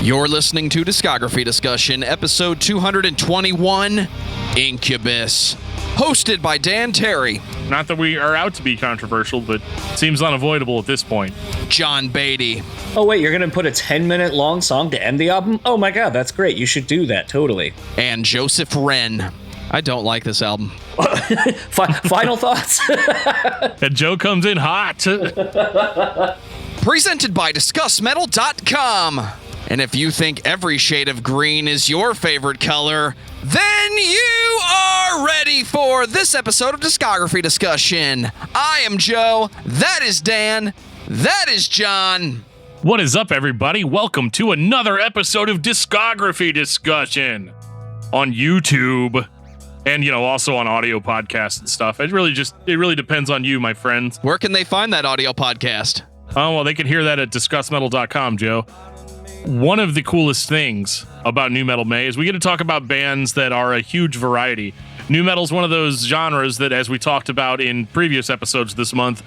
You're listening to Discography Discussion, episode 221, Incubus, hosted by Dan Terry. Not that we are out to be controversial, but seems unavoidable at this point. John Beatty. Oh, wait, you're going to put a 10-minute long song to end the album? Oh my god, that's great. You should do that, totally. And Joseph Wren. I don't like this album. Final thoughts? And Joe comes in hot. Presented by discussmetal.com. And if you think every shade of green is your favorite color, then you are ready for this episode of Discography Discussion. I am Joe. That is Dan. That is John. What is up, everybody? Welcome to another episode of Discography Discussion on YouTube. And, also on audio podcasts and stuff. It really depends on you, my friends. Where can they find that audio podcast? Oh, well, they can hear that at discussmetal.com, Joe. One of the coolest things about Nu Metal May is we get to talk about bands that are a huge variety. Nu metal is one of those genres that, as we talked about in previous episodes this month,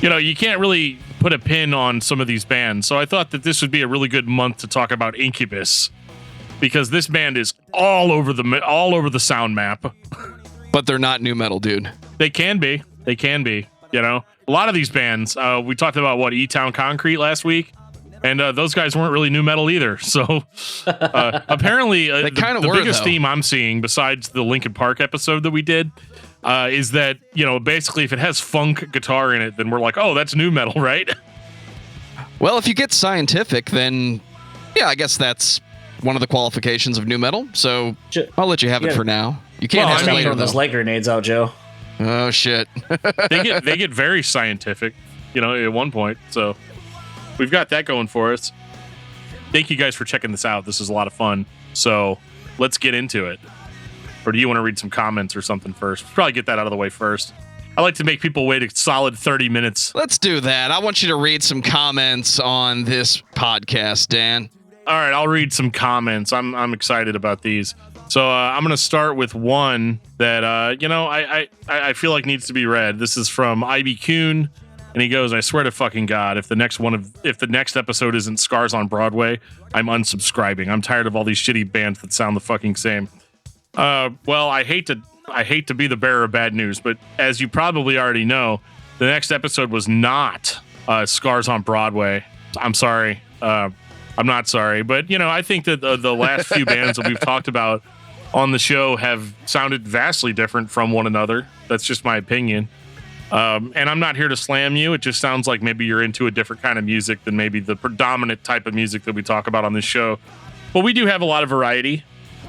you can't really put a pin on some of these bands. So I thought that this would be a really good month to talk about Incubus, because this band is all over the sound map. But they're not nu metal, dude. They can be. A lot of these bands. We talked about E-Town Concrete last week. And those guys weren't really nu metal either. So apparently the biggest theme I'm seeing, besides the Linkin Park episode that we did, is that, basically if it has funk guitar in it, then we're like, oh, that's nu metal, right? Well, if you get scientific, then, yeah, I guess that's one of the qualifications of nu metal. So I'll let you have it for now. You can't have it later, though. Those light grenades out, Joe. Oh, shit. They get very scientific, at one point. So we've got that going for us. Thank you guys for checking this out. This is a lot of fun. So let's get into it. Or do you want to read some comments or something first? Probably get that out of the way first. I like to make people wait a solid 30 minutes. Let's do that. I want you to read some comments on this podcast, Dan. All right, I'll read some comments. I'm excited about these. So I'm going to start with one that, I feel like needs to be read. This is from Ivy Kuhn. And he goes, I swear to fucking God, if the next episode isn't Scars on Broadway, I'm unsubscribing. I'm tired of all these shitty bands that sound the fucking same. Well, I hate to be the bearer of bad news, but as you probably already know, the next episode was not Scars on Broadway. I'm sorry. I'm not sorry, but I think that the last few bands that we've talked about on the show have sounded vastly different from one another. That's just my opinion. And I'm not here to slam you. It just sounds like maybe you're into a different kind of music than maybe the predominant type of music that we talk about on this show. But we do have a lot of variety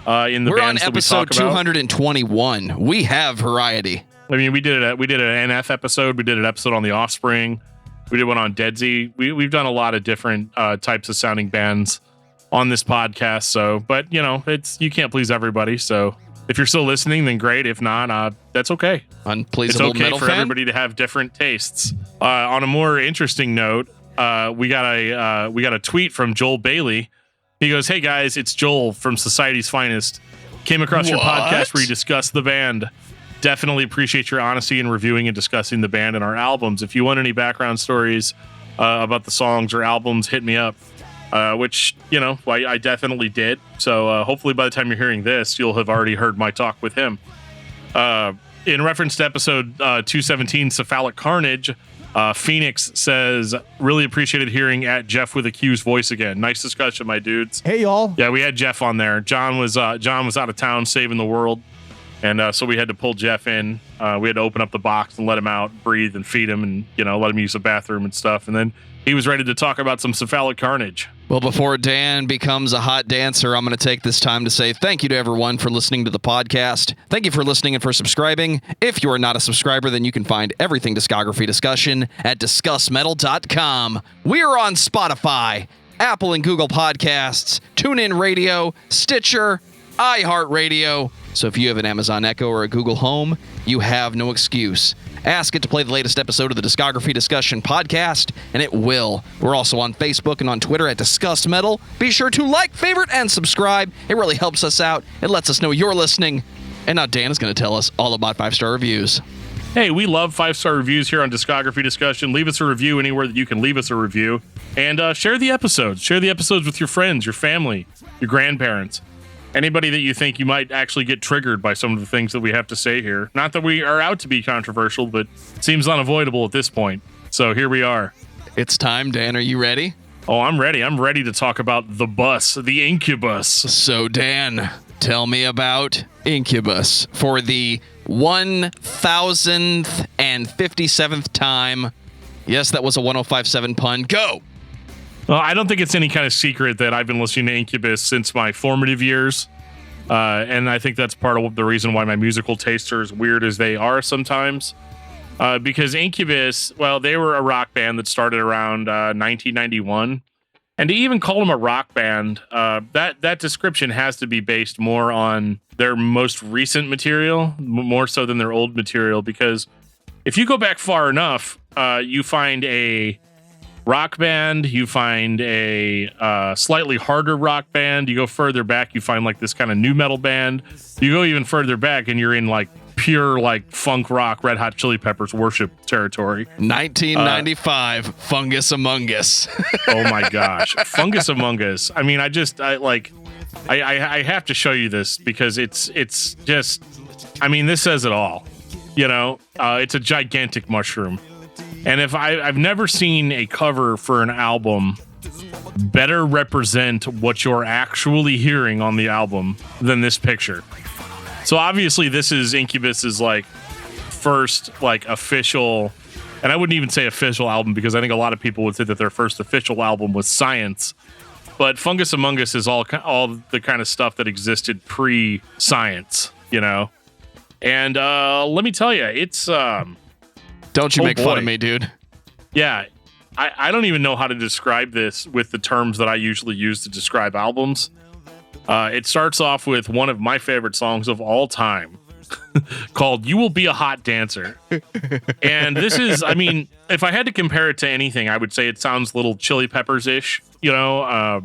in the bands that we talk about. We're on episode 221. We have variety. I mean, we did an NF episode. We did an episode on The Offspring. We did one on Dead Z. We've done a lot of different types of sounding bands on this podcast. So, but you can't please everybody. So if you're still listening, then great. If not, that's okay. Unpleasable it's okay metal for fan? everybody to have different tastes. On a more interesting note, we got a tweet from Joel Bailey. He goes, "Hey guys, it's Joel from Society's Finest. Came across your podcast where you discuss the band. Definitely appreciate your honesty in reviewing and discussing the band and our albums. If you want any background stories about the songs or albums, hit me up." Which, I definitely did. So hopefully by the time you're hearing this, you'll have already heard my talk with him. In reference to episode 217, Cephalic Carnage, Phoenix says, really appreciated hearing at Jeff with a Q's voice again. Nice discussion, my dudes. Hey, y'all. Yeah, we had Jeff on there. John was out of town saving the world. And so we had to pull Jeff in. We had to open up the box and let him out, breathe and feed him and, let him use the bathroom and stuff. And then he was ready to talk about some Cephalic Carnage. Well, before Dan becomes a hot dancer, I'm going to take this time to say thank you to everyone for listening to the podcast. Thank you for listening and for subscribing. If you are not a subscriber, then you can find everything Discography Discussion at discussmetal.com. We are on Spotify, Apple and Google Podcasts, TuneIn Radio, Stitcher, iHeartRadio. So if you have an Amazon Echo or a Google Home, you have no excuse. Ask it to play the latest episode of the Discography Discussion podcast, and it will. We're also on Facebook and on Twitter at Discuss Metal. Be sure to like, favorite, and subscribe. It really helps us out. It lets us know you're listening. And now Dan is going to tell us all about 5-star reviews. Hey, we love 5-star reviews here on Discography Discussion. Leave us a review anywhere that you can leave us a review. And share the episodes. Share the episodes with your friends, your family, your grandparents. Anybody that you think you might actually get triggered by some of the things that we have to say here. Not that we are out to be controversial, but it seems unavoidable at this point. So here we are. It's time, Dan. Are you ready? Oh, I'm ready. I'm ready to talk about the bus, the Incubus. So, Dan, tell me about Incubus for the 1057th time. Yes, that was a 1057 pun. Go! Well, I don't think it's any kind of secret that I've been listening to Incubus since my formative years. And I think that's part of the reason why my musical tastes are as weird as they are sometimes. Because Incubus, well, they were a rock band that started around 1991. And to even call them a rock band, that description has to be based more on their most recent material, more so than their old material. Because if you go back far enough, you find a rock band, you find a slightly harder rock band. You go further back, you find like this kind of new metal band. You go even further back, and you're in like pure like funk rock, Red Hot Chili Peppers worship territory. 1995, Fungus Among Us. Oh my gosh, Fungus Among Us. I mean, I have to show you this because it's just, I mean, this says it all. You know, it's a gigantic mushroom. And if I've never seen a cover for an album better represent what you're actually hearing on the album than this picture. So obviously this is Incubus's like first like official, and I wouldn't even say official album because I think a lot of people would say that their first official album was S.C.I.E.N.C.E. But Fungus Among Us is all the kind of stuff that existed pre-science, you know. And let me tell you, it's Don't you make fun of me, dude. Yeah, I don't even know how to describe this with the terms that I usually use to describe albums. It starts off with one of my favorite songs of all time called You Will Be a Hot Dancer. And this is, I mean, if I had to compare it to anything, I would say it sounds a little Chili Peppers-ish. You know,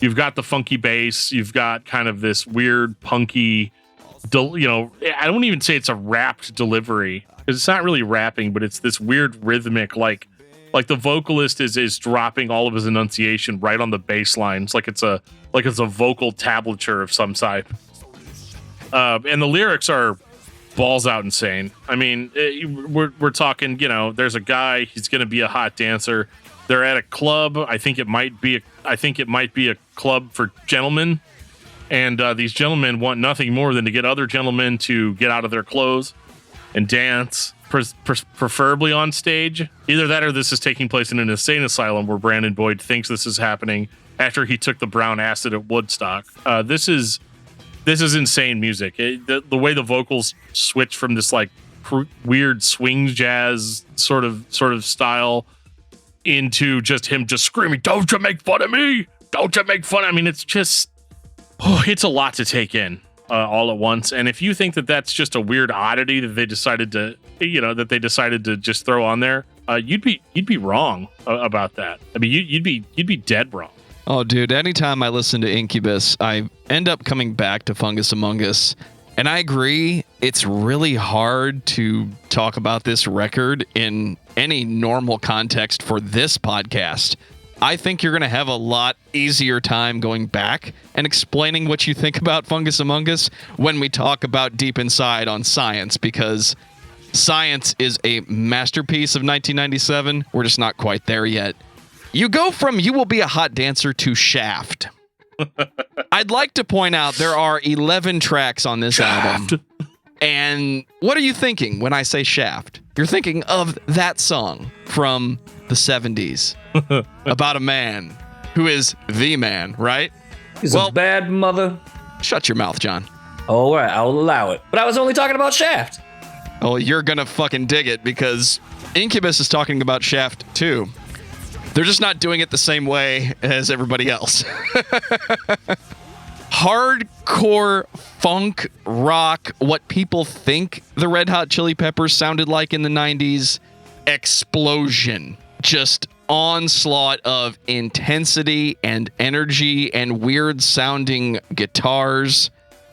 you've got the funky bass. You've got kind of this weird, punky, you know, I don't even say it's a rapped delivery. It's not really rapping, but it's this weird rhythmic, like the vocalist is dropping all of his enunciation right on the bass line. It's like it's a vocal tablature of some type. And the lyrics are balls out insane. I mean, we're talking, you know, there's a guy, he's going to be a hot dancer. They're at a club. I think it might be a club for gentlemen. And these gentlemen want nothing more than to get other gentlemen to get out of their clothes and dance, preferably on stage. Either that or this is taking place in an insane asylum where Brandon Boyd thinks this is happening after he took the brown acid at Woodstock. This is insane music. The way the vocals switch from this like weird swing jazz sort of style into just him just screaming, "Don't you make fun of me! Don't you make fun!" I mean, it's just, it's a lot to take in. All at once. And if you think that that's just a weird oddity that they decided to, you know, that they decided to just throw on there, you'd be wrong about that. I mean, you'd be dead wrong. Oh, dude, anytime I listen to Incubus, I end up coming back to Fungus Among Us. And I agree, it's really hard to talk about this record in any normal context for this podcast. I think you're going to have a lot easier time going back and explaining what you think about Fungus Among Us when we talk about Deep Inside on S.C.I.E.N.C.E, because S.C.I.E.N.C.E is a masterpiece of 1997. We're just not quite there yet. You go from You Will Be a Hot Dancer to Shaft. I'd like to point out there are 11 tracks on this album. And what are you thinking when I say Shaft? You're thinking of that song from the 70s about a man who is the man, right? He's a bad mother. Shut your mouth, John. All right, I'll allow it. But I was only talking about Shaft. Oh, you're gonna fucking dig it because Incubus is talking about Shaft too. They're just not doing it the same way as everybody else. Hardcore funk rock, what people think the Red Hot Chili Peppers sounded like in the 90s. Explosion. Just onslaught of intensity and energy and weird sounding guitars.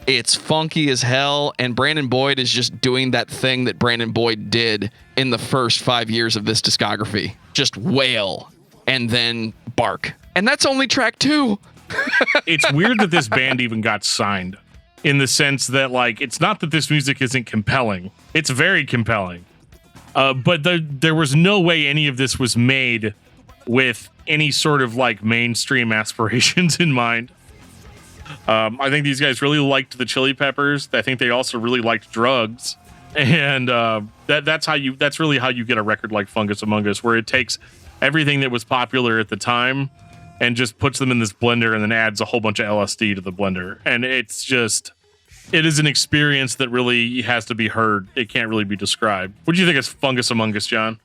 It's funky as hell, and Brandon Boyd is just doing that thing that Brandon Boyd did in the first 5 years of this discography. Just wail and then bark. And that's only track 2. It's weird that this band even got signed, in the sense that, like, it's not that this music isn't compelling. It's very compelling. But there was no way any of this was made with any sort of, like, mainstream aspirations in mind. I think these guys really liked the Chili Peppers. I think they also really liked drugs. And that's really how you get a record like Fungus Among Us, where it takes everything that was popular at the time and just puts them in this blender and then adds a whole bunch of LSD to the blender. And it is an experience that really has to be heard. It can't really be described. What do you think of Fungus Among Us, John?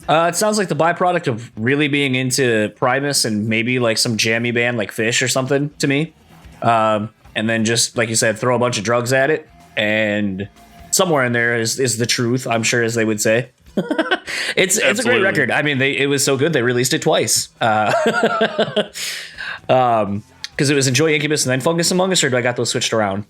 It sounds like the byproduct of really being into Primus and maybe like some jammy band like Fish or something to me. And then just, like you said, throw a bunch of drugs at it. And somewhere in there is the truth, I'm sure, as they would say. It's a great record. I mean, it was so good they released it twice. Because it was Enjoy Incubus and then Fungus Among Us, or do I got those switched around?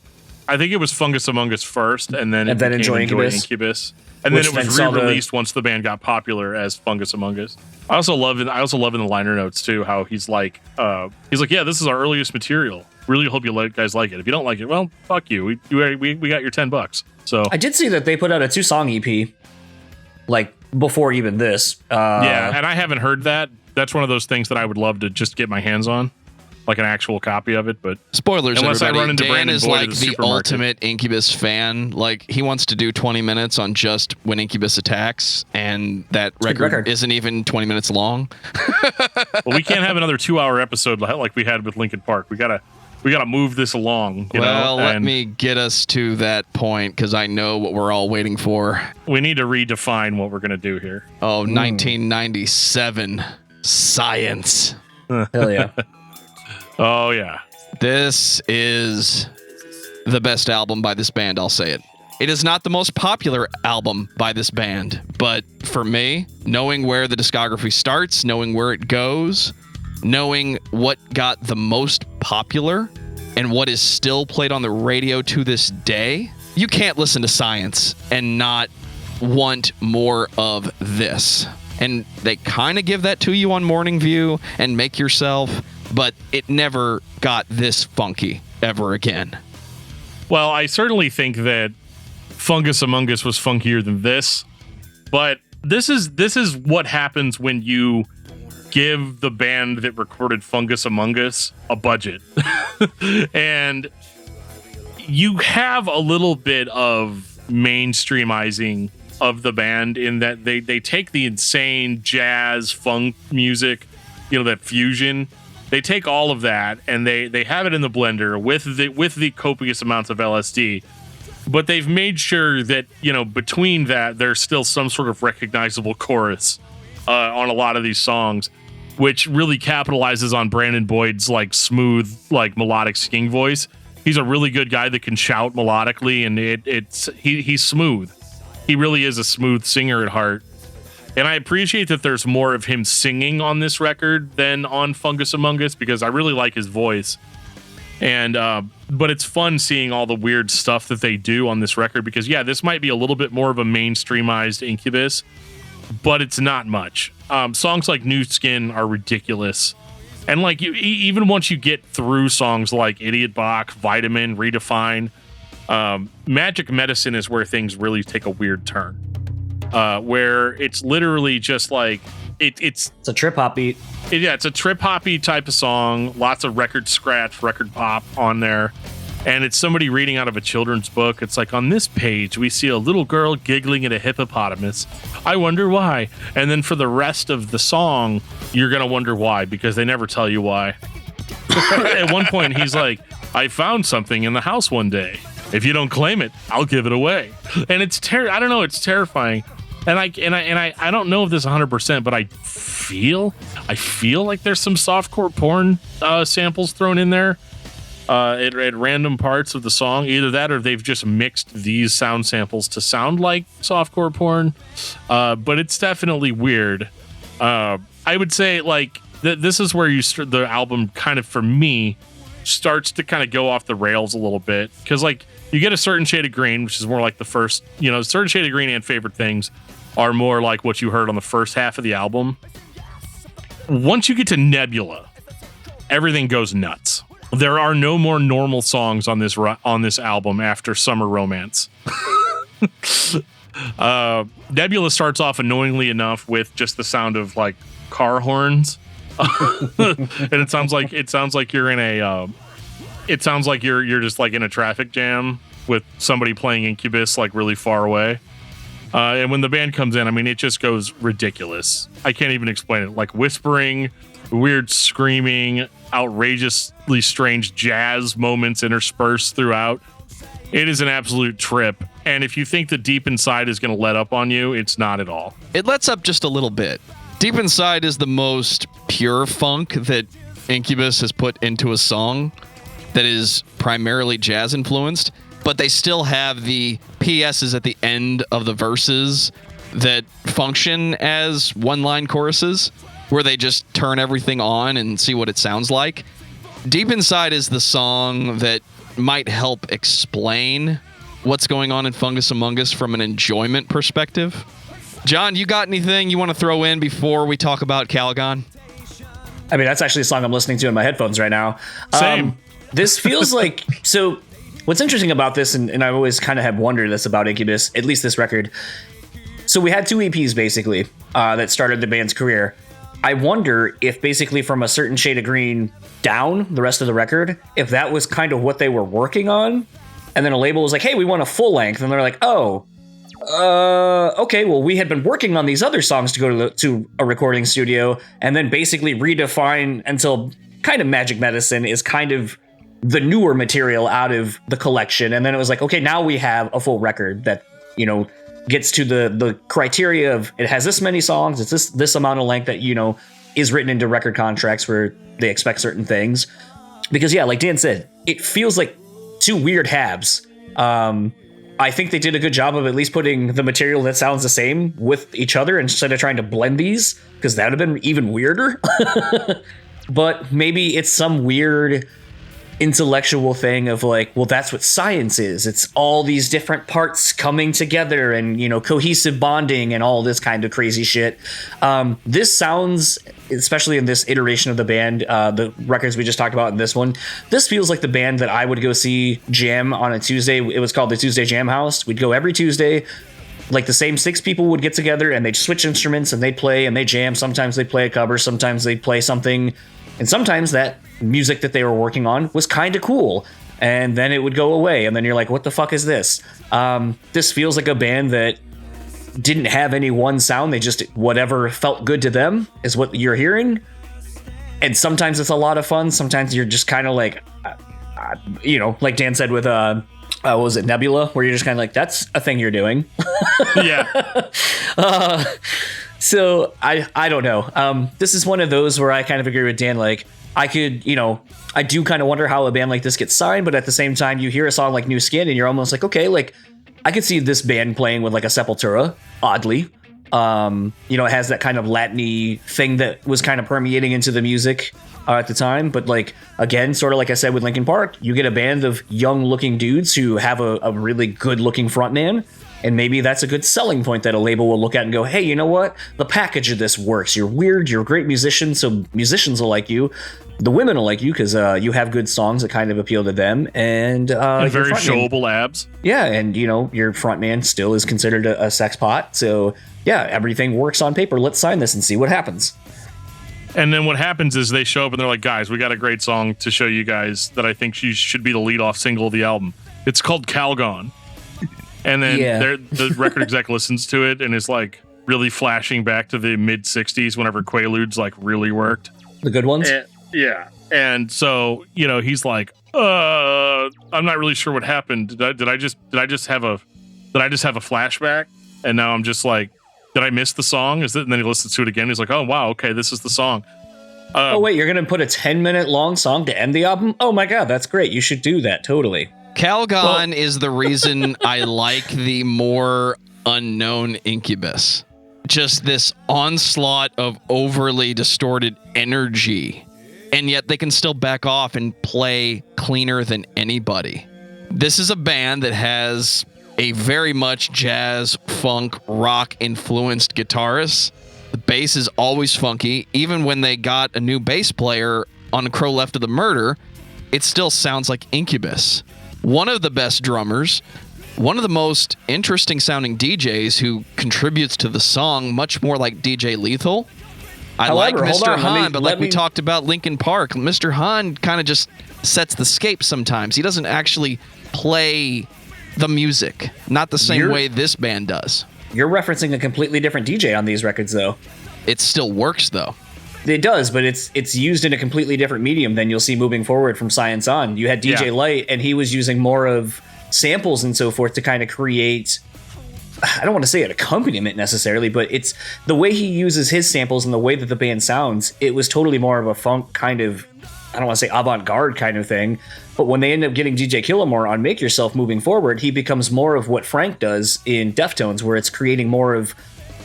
I think it was Fungus Among Us first, and then Enjoy Incubus. And then it was re-released once the band got popular as Fungus Among Us. I also love in the liner notes too how he's like, yeah, this is our earliest material. Really hope you guys like it. If you don't like it, well, fuck you. We got your $10. So I did see that they put out a 2-song EP, like before even this. Yeah, and I haven't heard that. That's one of those things that I would love to just get my hands on, like an actual copy of it. But spoilers, unless everybody. I run into Dan Brandon is Boyd like at the ultimate Incubus fan. Like, he wants to do 20 minutes on just When Incubus Attacks, and that record isn't even 20 minutes long. Well, we can't have another 2-hour episode like we had with Linkin Park. We gotta move this along. Let me get us to that point, because I know what we're all waiting for. We need to redefine what we're gonna do here. 1997 Science. Hell yeah. Oh yeah. This is the best album by this band, I'll say it. It is not the most popular album by this band, but for me, knowing where the discography starts, knowing where it goes, knowing what got the most popular and what is still played on the radio to this day, you can't listen to Science and not want more of this. And they kind of give that to you on Morning View and Make Yourself, but it never got this funky ever again. Well, I certainly think that Fungus Among Us was funkier than this, but this is what happens when you give the band that recorded Fungus Among Us a budget. And you have a little bit of mainstreamizing of the band in that they take the insane jazz funk music, that fusion. They take all of that and they have it in the blender with the copious amounts of LSD. But they've made sure that, between that, there's still some sort of recognizable chorus on a lot of these songs, which really capitalizes on Brandon Boyd's like smooth, like melodic singing voice. He's a really good guy that can shout melodically, and he's smooth. He really is a smooth singer at heart. And I appreciate that there's more of him singing on this record than on Fungus Among Us, because I really like his voice. And but it's fun seeing all the weird stuff that they do on this record, because this might be a little bit more of a mainstreamized Incubus, but it's not much. Songs like New Skin are ridiculous. And like even once you get through songs like Idiot Bach, Vitamin, Redefine, Magic Medicine is where things really take a weird turn. Where it's literally just like it's a trip hop beat. It's a trip hoppy type of song. Lots of record scratch, record pop on there. And it's somebody reading out of a children's book. It's like, on this page, we see a little girl giggling at a hippopotamus. I wonder why. And then for the rest of the song, you're going to wonder why, because they never tell you why. At one point, he's like, I found something in the house one day. If you don't claim it, I'll give it away. And it's I don't know, it's terrifying. And I don't know if this 100%, but I feel like there's some softcore porn samples thrown in there at random parts of the song. Either that, or they've just mixed these sound samples to sound like softcore porn. But it's definitely weird. I would say like this is where the album kind of, for me, starts to kind of go off the rails a little bit, because like you get a certain shade of green, which is more like the first, certain shade of green and favorite things are more like what you heard on the first half of the album. Once you get to Nebula, everything goes nuts. There are no more normal songs on this album after Summer Romance. Nebula starts off annoyingly enough with just the sound of like car horns, and it sounds like you're in a. It sounds like you're just like in a traffic jam with somebody playing Incubus like really far away. And when the band comes in, I mean, it just goes ridiculous. I can't even explain it. Like whispering, weird screaming, outrageously strange jazz moments interspersed throughout. It is an absolute trip. And if you think that Deep Inside is going to let up on you, it's not at all. It lets up just a little bit. Deep Inside is the most pure funk that Incubus has put into a song that is primarily jazz influenced, but they still have the PSs at the end of the verses that function as one-line choruses, where they just turn everything on and see what it sounds like. Deep Inside is the song that might help explain what's going on in Fungus Among Us from an enjoyment perspective. John, you got anything you want to throw in before we talk about Calgon? I mean, that's actually a song I'm listening to in my headphones right now. Same. This feels like... So what's interesting about this, and I always kind of have wondered this about Incubus, at least this record. So we had 2 EPs, basically, that started the band's career. I wonder if basically from a certain shade of green down the rest of the record, if that was kind of what they were working on. And then a label was like, hey, we want a full length. And they're like, oh, okay, well, we had been working on these other songs to go to a recording studio and then basically redefine until kind of Magic Medicine is kind of the newer material out of the collection. And then it was like, okay, now we have a full record that, gets to the criteria of it has this many songs, it's this amount of length that, is written into record contracts where they expect certain things. Because, yeah, like Dan said, it feels like 2 weird halves. I think they did a good job of at least putting the material that sounds the same with each other instead of trying to blend these, because that would have been even weirder. But maybe it's some weird intellectual thing of like, well, that's what science is. It's all these different parts coming together and, cohesive bonding and all this kind of crazy shit. This sounds, especially in this iteration of the band, the records we just talked about in this one, this feels like the band that I would go see jam on a Tuesday. It was called the Tuesday Jam House. We'd go every Tuesday. Like the same 6 people would get together and they'd switch instruments and they'd play and they jam. Sometimes they'd play a cover. Sometimes they'd play something. And sometimes that music that they were working on was kind of cool. And then it would go away. And then you're like, what the fuck is this? This feels like a band that didn't have any one sound. They just, whatever felt good to them is what you're hearing. And sometimes it's a lot of fun. Sometimes you're just kind of like, like Dan said with, what was it, Nebula? Where you're just kind of like, that's a thing you're doing. Yeah. So I don't know. This is one of those where I kind of agree with Dan. Like I could, I do kind of wonder how a band like this gets signed, but at the same time, you hear a song like New Skin and you're almost like, okay, like I could see this band playing with like a Sepultura, oddly. It has that kind of Latin-y thing that was kind of permeating into the music at the time. But like, again, sort of like I said with Linkin Park, you get a band of young looking dudes who have a really good looking frontman. And maybe that's a good selling point that a label will look at and go, hey, you know what? The package of this works. You're weird. You're a great musician. So musicians will like you. The women will like you because you have good songs that kind of appeal to them. And very showable abs. Yeah. And, your frontman still is considered a sex pot. So, yeah, everything works on paper. Let's sign this and see what happens. And then what happens is they show up and they're like, guys, we got a great song to show you guys that I think should be the lead-off single of the album. It's called Calgon. And then the record exec listens to it and is like really flashing back to the mid 60s whenever Quaaludes like really worked. The good ones? Yeah. And so, he's like, I'm not really sure what happened. Did I just have a flashback? And now I'm just like, did I miss the song? And then he listens to it again. He's like, oh, wow. Okay. This is the song. Oh, wait, you're going to put a 10-minute long song to end the album? Oh my God. That's great. You should do that. Totally. Calgon is the reason I like the more unknown Incubus. Just this onslaught of overly distorted energy and yet they can still back off and play cleaner than anybody. This is a band that has a very much jazz, funk, rock influenced guitarist. The bass is always funky. Even when they got a new bass player on Crow Left of the Murder, it still sounds like Incubus. One of the best drummers, one of the most interesting sounding DJs who contributes to the song much more like DJ Lethal. I like Mr. Hahn, but like we talked about Linkin Park, Mr. Hahn kind of just sets the scape sometimes. He doesn't actually play the music, not the same way this band does. You're referencing a completely different DJ on these records, though. It still works, though. It does, but it's used in a completely different medium than you'll see moving forward from S.C.I.E.N.C.E on. You had DJ Light, and he was using more of samples and so forth to kind of create, I don't want to say an accompaniment necessarily, but it's the way he uses his samples and the way that the band sounds. It was totally more of a funk kind of, I don't want to say avant-garde kind of thing, but when they end up getting DJ Killamore on Make Yourself moving forward, he becomes more of what Frank does in Deftones, where it's creating more of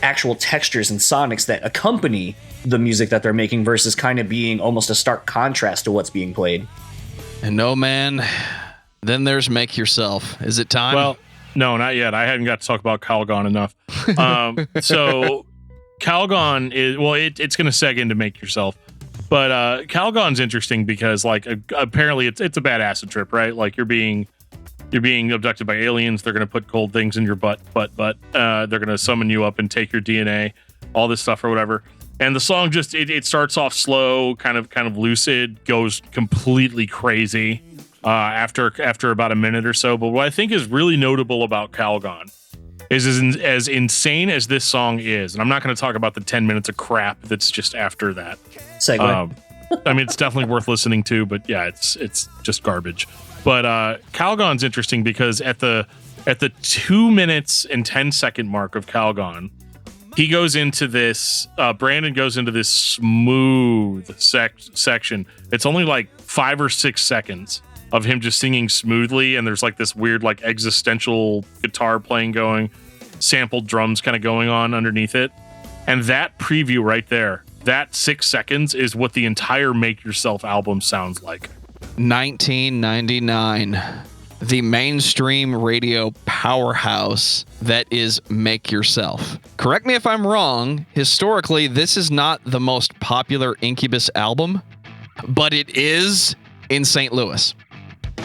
actual textures and sonics that accompany the music that they're making versus kind of being almost a stark contrast to what's being played. And no, man, then there's Make Yourself. Is it time? Well, no, not yet. I hadn't got to talk about Calgon enough. So Calgon is, well, it's going to seg into Make Yourself. But Calgon's interesting because, like, apparently it's a bad acid trip, right? Like, you're being abducted by aliens. They're going to put cold things in your butt. They're going to summon you up and take your DNA, all this stuff or whatever. And the song just it starts off slow, kind of lucid, goes completely crazy after about a minute or so. But what I think is really notable about Calgon is as insane as this song is, and I'm not going to talk about the 10 minutes of crap that's just after that. Segue. I mean, it's definitely worth listening to, but yeah, it's just garbage. But Calgon's interesting because at the 2 minutes and 10-second mark of Calgon, he goes into this. Brandon goes into this smooth section. It's only like 5 or 6 seconds of him just singing smoothly, and there's like this weird like existential guitar playing going, sampled drums kind of going on underneath it. And that preview right there, that 6 seconds is what the entire Make Yourself album sounds like. 1999, the mainstream radio powerhouse that is Make Yourself. Correct me if I'm wrong, historically this is not the most popular Incubus album, but it is in St. Louis.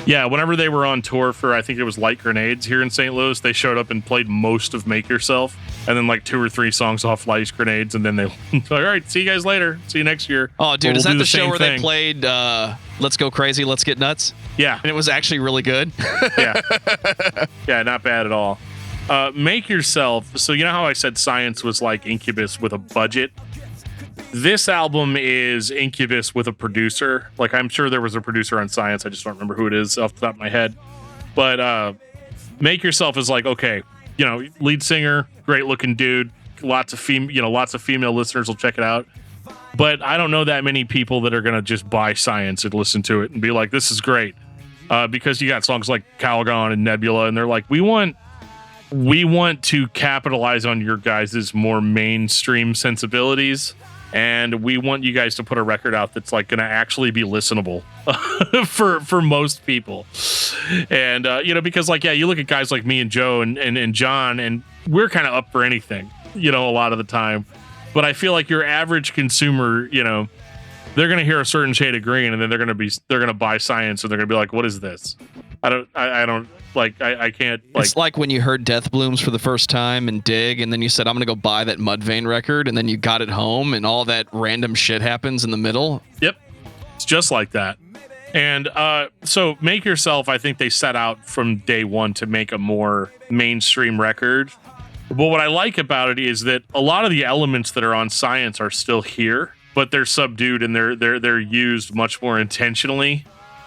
Yeah, whenever they were on tour for, I think it was Light Grenades here in St. Louis, they showed up and played most of Make Yourself, and then like 2 or 3 songs off Light Grenades, and then they like, all right, see you guys later. See you next year. Oh, dude, is that the show where they played Let's Go Crazy, Let's Get Nuts? Yeah. And it was actually really good? Yeah. Yeah, not bad at all. Make Yourself, so you know how I said Science was like Incubus with a budget? This album is Incubus with a producer. Like, I'm sure there was a producer on Science. I just don't remember who it is off the top of my head. But Make Yourself is like, okay, you know, lead singer, great looking dude. Lots of female listeners will check it out. But I don't know that many people that are going to just buy Science and listen to it and be like, this is great. Because you got songs like Calgon and Nebula, and they're like, we want to capitalize on your guys' more mainstream sensibilities. And we want you guys to put a record out that's like going to actually be listenable for most people. And, because like, yeah, you look at guys like me and Joe and John, and we're kind of up for anything, a lot of the time. But I feel like your average consumer, they're going to hear a certain shade of green, and then they're going to buy Science, and they're going to be like, what is this? I can't. Like, it's like when you heard Death Blooms for the first time and Dig, and then you said, I'm going to go buy that Mudvayne record, and then you got it home, and all that random shit happens in the middle. Yep. It's just like that. And so Make Yourself, I think they set out from day one to make a more mainstream record. But what I like about it is that a lot of the elements that are on Science are still here, but they're subdued and they're used much more intentionally.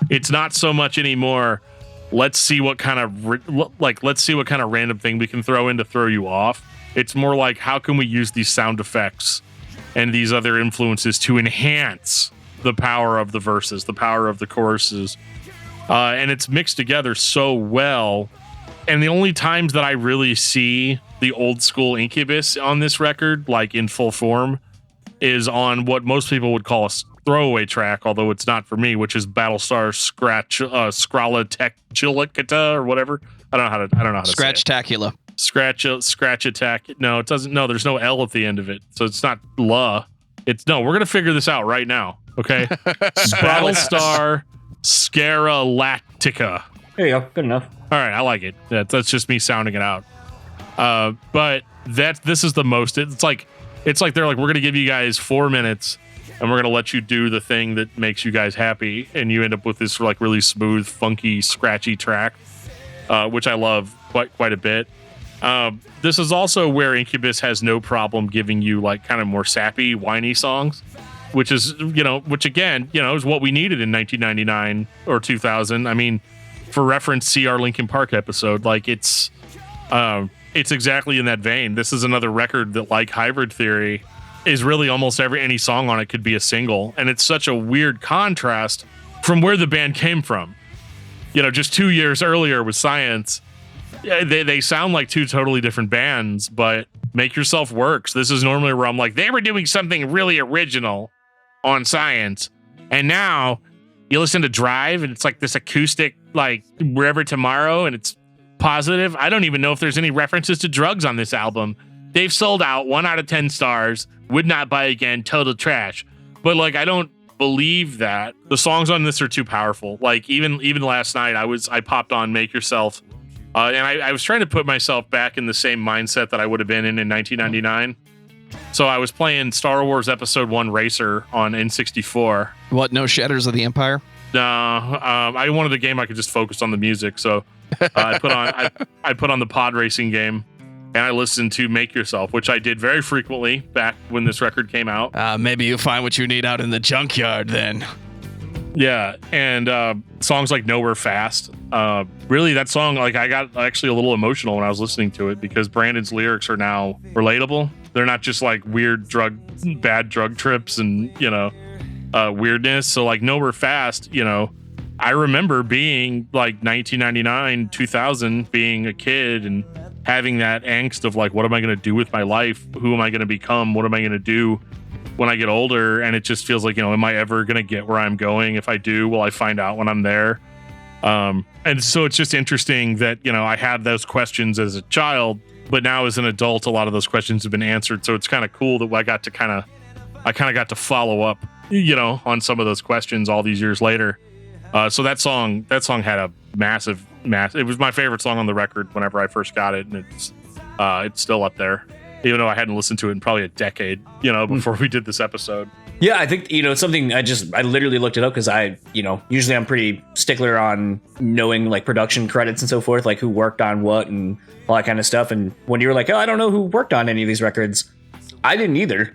It's not so much anymore, let's see what kind of random thing we can throw in to throw you off. It's more like, how can we use these sound effects and these other influences to enhance the power of the verses, the power of the choruses. And it's mixed together so well. And the only times that I really see the old school Incubus on this record, like in full form, is on what most people would call a throwaway track, although it's not for me, which is Battlestar Scrala Tech Chilicata or whatever. I don't know how to Scratch-tacula. Scratch attack. No, it doesn't. No, there's no L at the end of it, so it's not la. It's no. We're gonna figure this out right now. Okay. Battlestar Scaralactica. There you go. Good enough. All right, I like it. That's just me sounding it out. But this is the most. It's like they're like, we're gonna give you guys 4 minutes, and we're gonna let you do the thing that makes you guys happy, and you end up with this like really smooth, funky, scratchy track, which I love quite a bit. This is also where Incubus has no problem giving you like kind of more sappy, whiny songs, which is, which again, is what we needed in 1999 or 2000. I mean, for reference, see our Linkin Park episode. Like it's exactly in that vein. This is another record that, like Hybrid Theory, is really almost any song on it could be a single. And it's such a weird contrast from where the band came from. Just 2 years earlier with S.C.I.E.N.C.E, they sound like two totally different bands, but Make Yourself works. This is normally where I'm like, they were doing something really original on S.C.I.E.N.C.E, and now you listen to Drive and it's like this acoustic, like Wherever Tomorrow, and it's positive. I don't even know if there's any references to drugs on this album. They've sold out 1 out of 10 stars, would not buy again, total trash. But like, I don't believe that. The songs on this are too powerful. Like even last night I popped on Make Yourself, and I was trying to put myself back in the same mindset that I would have been in 1999. So I was playing Star Wars Episode 1 Racer on N64. What, no Shadows of the Empire? No, I wanted a game I could just focus on the music. So I put on the pod racing game, and I listened to Make Yourself, which I did very frequently back when this record came out. Maybe you'll find what you need out in the junkyard then. Yeah, and songs like Nowhere Fast. Really, that song, like I got actually a little emotional when I was listening to it because Brandon's lyrics are now relatable. They're not just like weird bad drug trips and, weirdness. So like Nowhere Fast, I remember being like 1999, 2000, being a kid and having that angst of like, what am I going to do with my life? Who am I going to become? What am I going to do when I get older? And it just feels like, am I ever going to get where I'm going? If I do, will I find out when I'm there? And so it's just interesting that, I had those questions as a child, but now as an adult, a lot of those questions have been answered. So it's kind of cool that I got to follow up, on some of those questions all these years later. So that song had a massive, it was my favorite song on the record whenever I first got it. And it's still up there, even though I hadn't listened to it in probably a decade, before we did this episode. Yeah, I think, it's something I literally looked it up because usually I'm pretty stickler on knowing like production credits and so forth, like who worked on what and all that kind of stuff. And when you were like, oh, I don't know who worked on any of these records, I didn't either.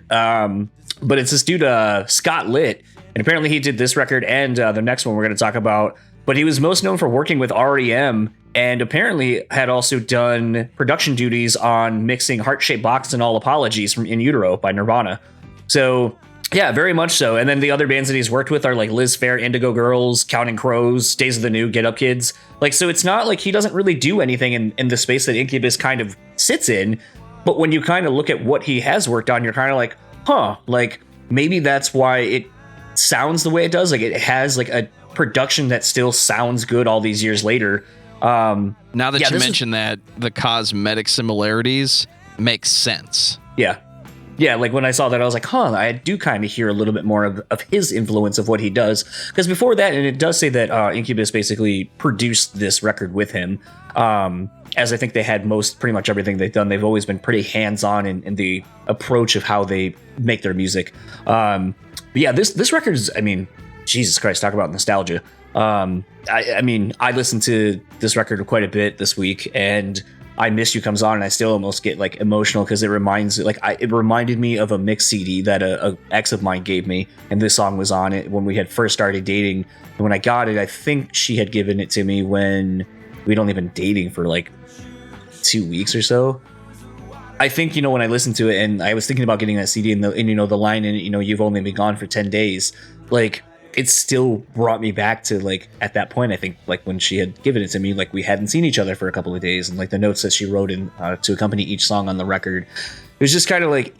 But it's this dude, Scott Litt, and apparently he did this record and the next one we're going to talk about. But he was most known for working with REM and apparently had also done production duties on mixing Heart-Shaped Box and All Apologies from In Utero by Nirvana. So yeah, very much so. And then the other bands that he's worked with are like Liz Phair, Indigo Girls, Counting Crows, Days of the New, Get Up Kids. Like, so it's not like he doesn't really do anything in the space that Incubus kind of sits in. But when you kind of look at what he has worked on, you're kind of like, like maybe that's why it sounds the way it does. Like it has like a production that still sounds good all these years later. Now that you mention that, the cosmetic similarities makes sense. Yeah. Yeah, like when I saw that, I was like, I do kind of hear a little bit more of his influence of what he does. Because before that, and it does say that Incubus basically produced this record with him, as I think they had pretty much everything they've done. They've always been pretty hands-on in the approach of how they make their music. But yeah, this record is, Jesus Christ, talk about nostalgia. I listened to this record quite a bit this week, and I Miss You comes on, and I still almost get like emotional because it reminded me of a mix CD that a ex of mine gave me, and this song was on it when we had first started dating. And when I got it, I think she had given it to me when we'd only been dating for like 2 weeks or so. I think, when I listened to it and I was thinking about getting that CD and the line in it, you've only been gone for 10 days, like it still brought me back to like at that point. I think like when she had given it to me, like we hadn't seen each other for a couple of days, and like the notes that she wrote in to accompany each song on the record, it was just kind of like,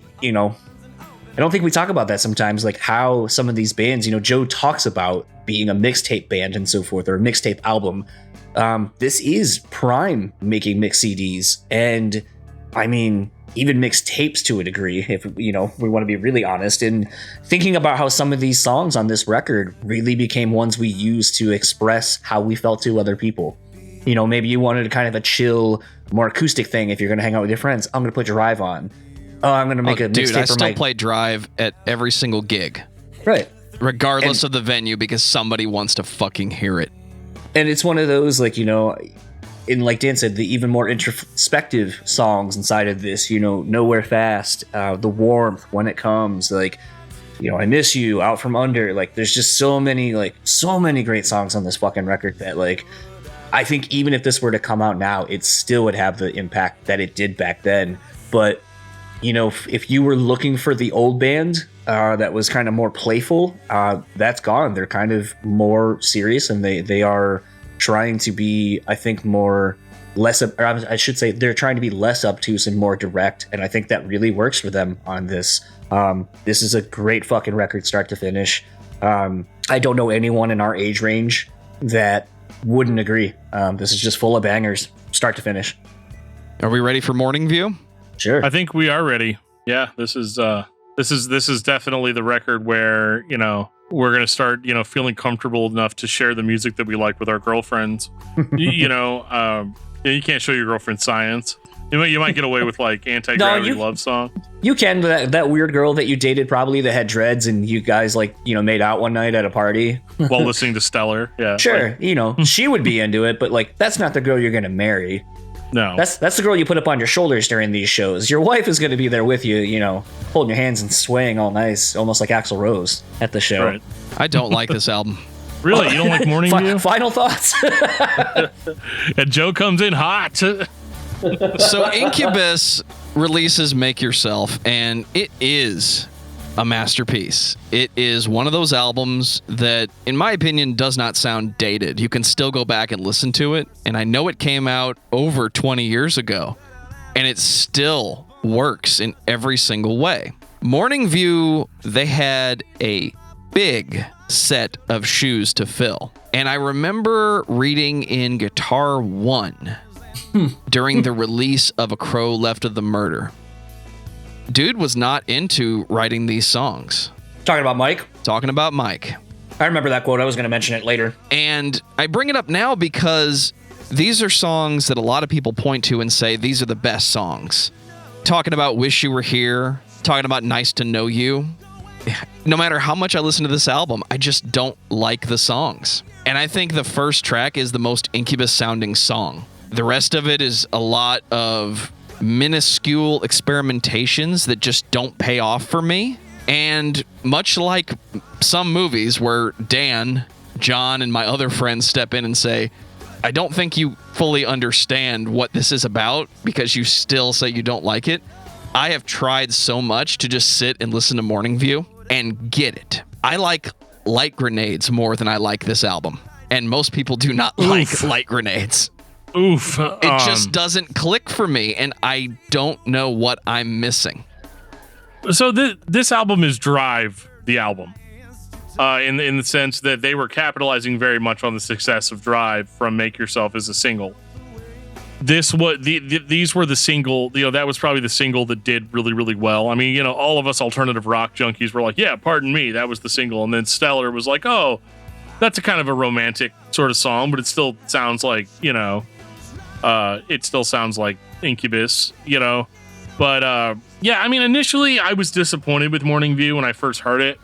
I don't think we talk about that sometimes, like how some of these bands, Joe talks about being a mixtape band and so forth, or a mixtape album. This is Prime making mix CDs, and I mean, even mixtapes to a degree, if we want to be really honest. And thinking about how some of these songs on this record really became ones we used to express how we felt to other people. Maybe you wanted kind of a chill, more acoustic thing. If you're going to hang out with your friends, I'm going to put Drive on. Oh, I'm going to make a mixtape. Dude, I still play Drive at every single gig. Right. Regardless of the venue, because somebody wants to fucking hear it. And it's one of those, like, and like Dan said, the even more introspective songs inside of this, Nowhere Fast, The Warmth, When It Comes, like, I Miss You, Out From Under. Like, there's just so many great songs on this fucking record that, like, I think even if this were to come out now, it still would have the impact that it did back then. But, if you were looking for the old band that was kind of more playful, that's gone. They're kind of more serious, and they are trying to be, I think, I should say they're trying to be less obtuse and more direct, and I think that really works for them on this. This is a great fucking record, start to finish. I don't know anyone in our age range that wouldn't agree. This is just full of bangers, start to finish. Are we ready for Morning View? Sure. I think we are ready. Yeah, this is definitely the record where, we're going to start, feeling comfortable enough to share the music that we like with our girlfriends. You can't show your girlfriend Science. You might get away with like anti-gravity love song. You can, but that weird girl that you dated probably that had dreads and you guys made out one night at a party while listening to Stellar. Yeah, sure. She would be into it, but like that's not the girl you're going to marry. No, that's the girl you put up on your shoulders during these shows. Your wife is going to be there with you, holding your hands and swaying all nice, almost like Axl Rose at the show. Right. I don't like this album. Really? You don't like Morning View? Final thoughts? And Joe comes in hot. So Incubus releases Make Yourself, and it is a masterpiece. It is one of those albums that, in my opinion, does not sound dated. You can still go back and listen to it, and I know it came out over 20 years ago, and it still works in every single way. Morning View, they had a big set of shoes to fill, and I remember reading in Guitar One during the release of A Crow Left of the Murder. Dude was not into writing these songs. Talking about Mike? Talking about Mike. I remember that quote. I was going to mention it later. And I bring it up now because these are songs that a lot of people point to and say these are the best songs. Talking about Wish You Were Here, talking about Nice to Know You. No matter how much I listen to this album, I just don't like the songs. And I think the first track is the most Incubus sounding song. The rest of it is a lot of minuscule experimentations that just don't pay off for me. And much like some movies where Dan, John, and my other friends step in and say, I don't think you fully understand what this is about because you still say you don't like it. I have tried so much to just sit and listen to Morning View and get it. I like Light Grenades more than I like this album. And most people do not like Light Grenades. Oof. It just doesn't click for me, and I don't know what I'm missing. So this album is Drive, the album, in the sense that they were capitalizing very much on the success of Drive from Make Yourself as a single. These were the single, that was probably the single that did really, really well. I mean, all of us alternative rock junkies were like, yeah, Pardon Me, that was the single. And then Stellar was like, oh, that's a kind of a romantic sort of song, but it still sounds like, it still sounds like Incubus, But, yeah, I mean, initially I was disappointed with Morning View when I first heard it.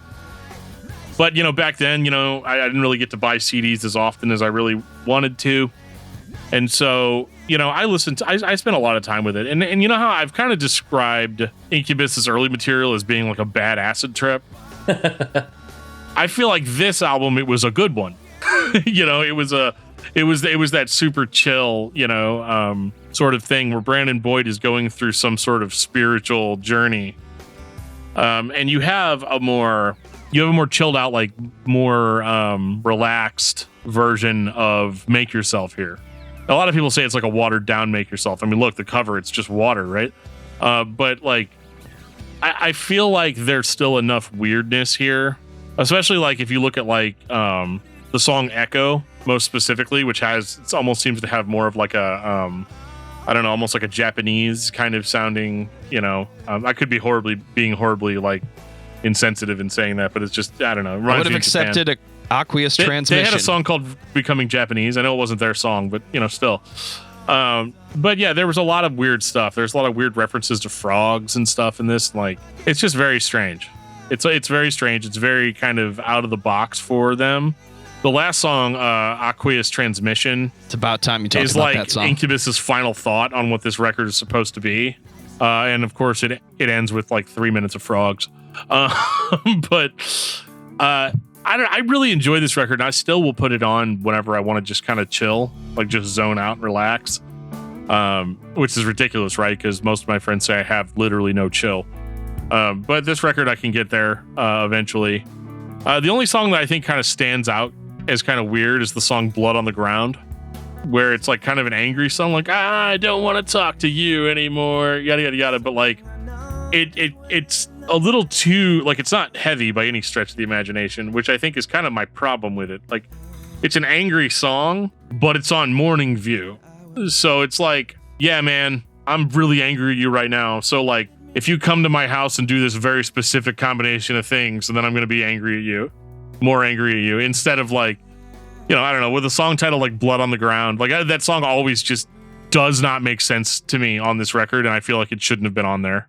But, back then, I didn't really get to buy CDs as often as I really wanted to. And so, I spent a lot of time with it. And you know how I've kind of described Incubus's early material as being like a bad acid trip? I feel like this album, it was a good one. It was that super chill, sort of thing where Brandon Boyd is going through some sort of spiritual journey. And you have a more chilled out, like more relaxed version of Make Yourself here. A lot of people say it's like a watered down Make Yourself. I mean, look, the cover, it's just water, right? But like I feel like there's still enough weirdness here, especially like if you look at like the song Echo most specifically, which it almost seems to have more of like a I don't know, almost like a Japanese kind of sounding, I could be being horribly like insensitive in saying that, but it's just, I don't know. I would have accepted an aqueous transmission. They had a song called Becoming Japanese. I know it wasn't their song, but still. But yeah, there was a lot of weird stuff. There's a lot of weird references to frogs and stuff in this. Like, it's just very strange. It's very strange. It's very kind of out of the box for them. The last song, Aqueous Transmission, it's about time you talk about like that song. Incubus's final thought on what this record is supposed to be. And of course it ends with like 3 minutes of frogs. But I really enjoy this record, and I still will put it on whenever I want to just kind of chill, like just zone out and relax. Which is ridiculous, right? Because most of my friends say I have literally no chill. But this record, I can get there eventually. The only song that I think kind of stands out as kind of weird is the song Blood on the Ground, where it's like kind of an angry song, like, I don't want to talk to you anymore, yada, yada, yada. But like, it's a little too, like, it's not heavy by any stretch of the imagination, which I think is kind of my problem with it. Like, it's an angry song, but it's on Morning View. So it's like, yeah, man, I'm really angry at you right now. So like, if you come to my house and do this very specific combination of things, and then I'm going to be angry at you, more angry at you, instead of like, I don't know, with a song title like Blood on the Ground, like that song always just does not make sense to me on this record, and I feel like it shouldn't have been on there.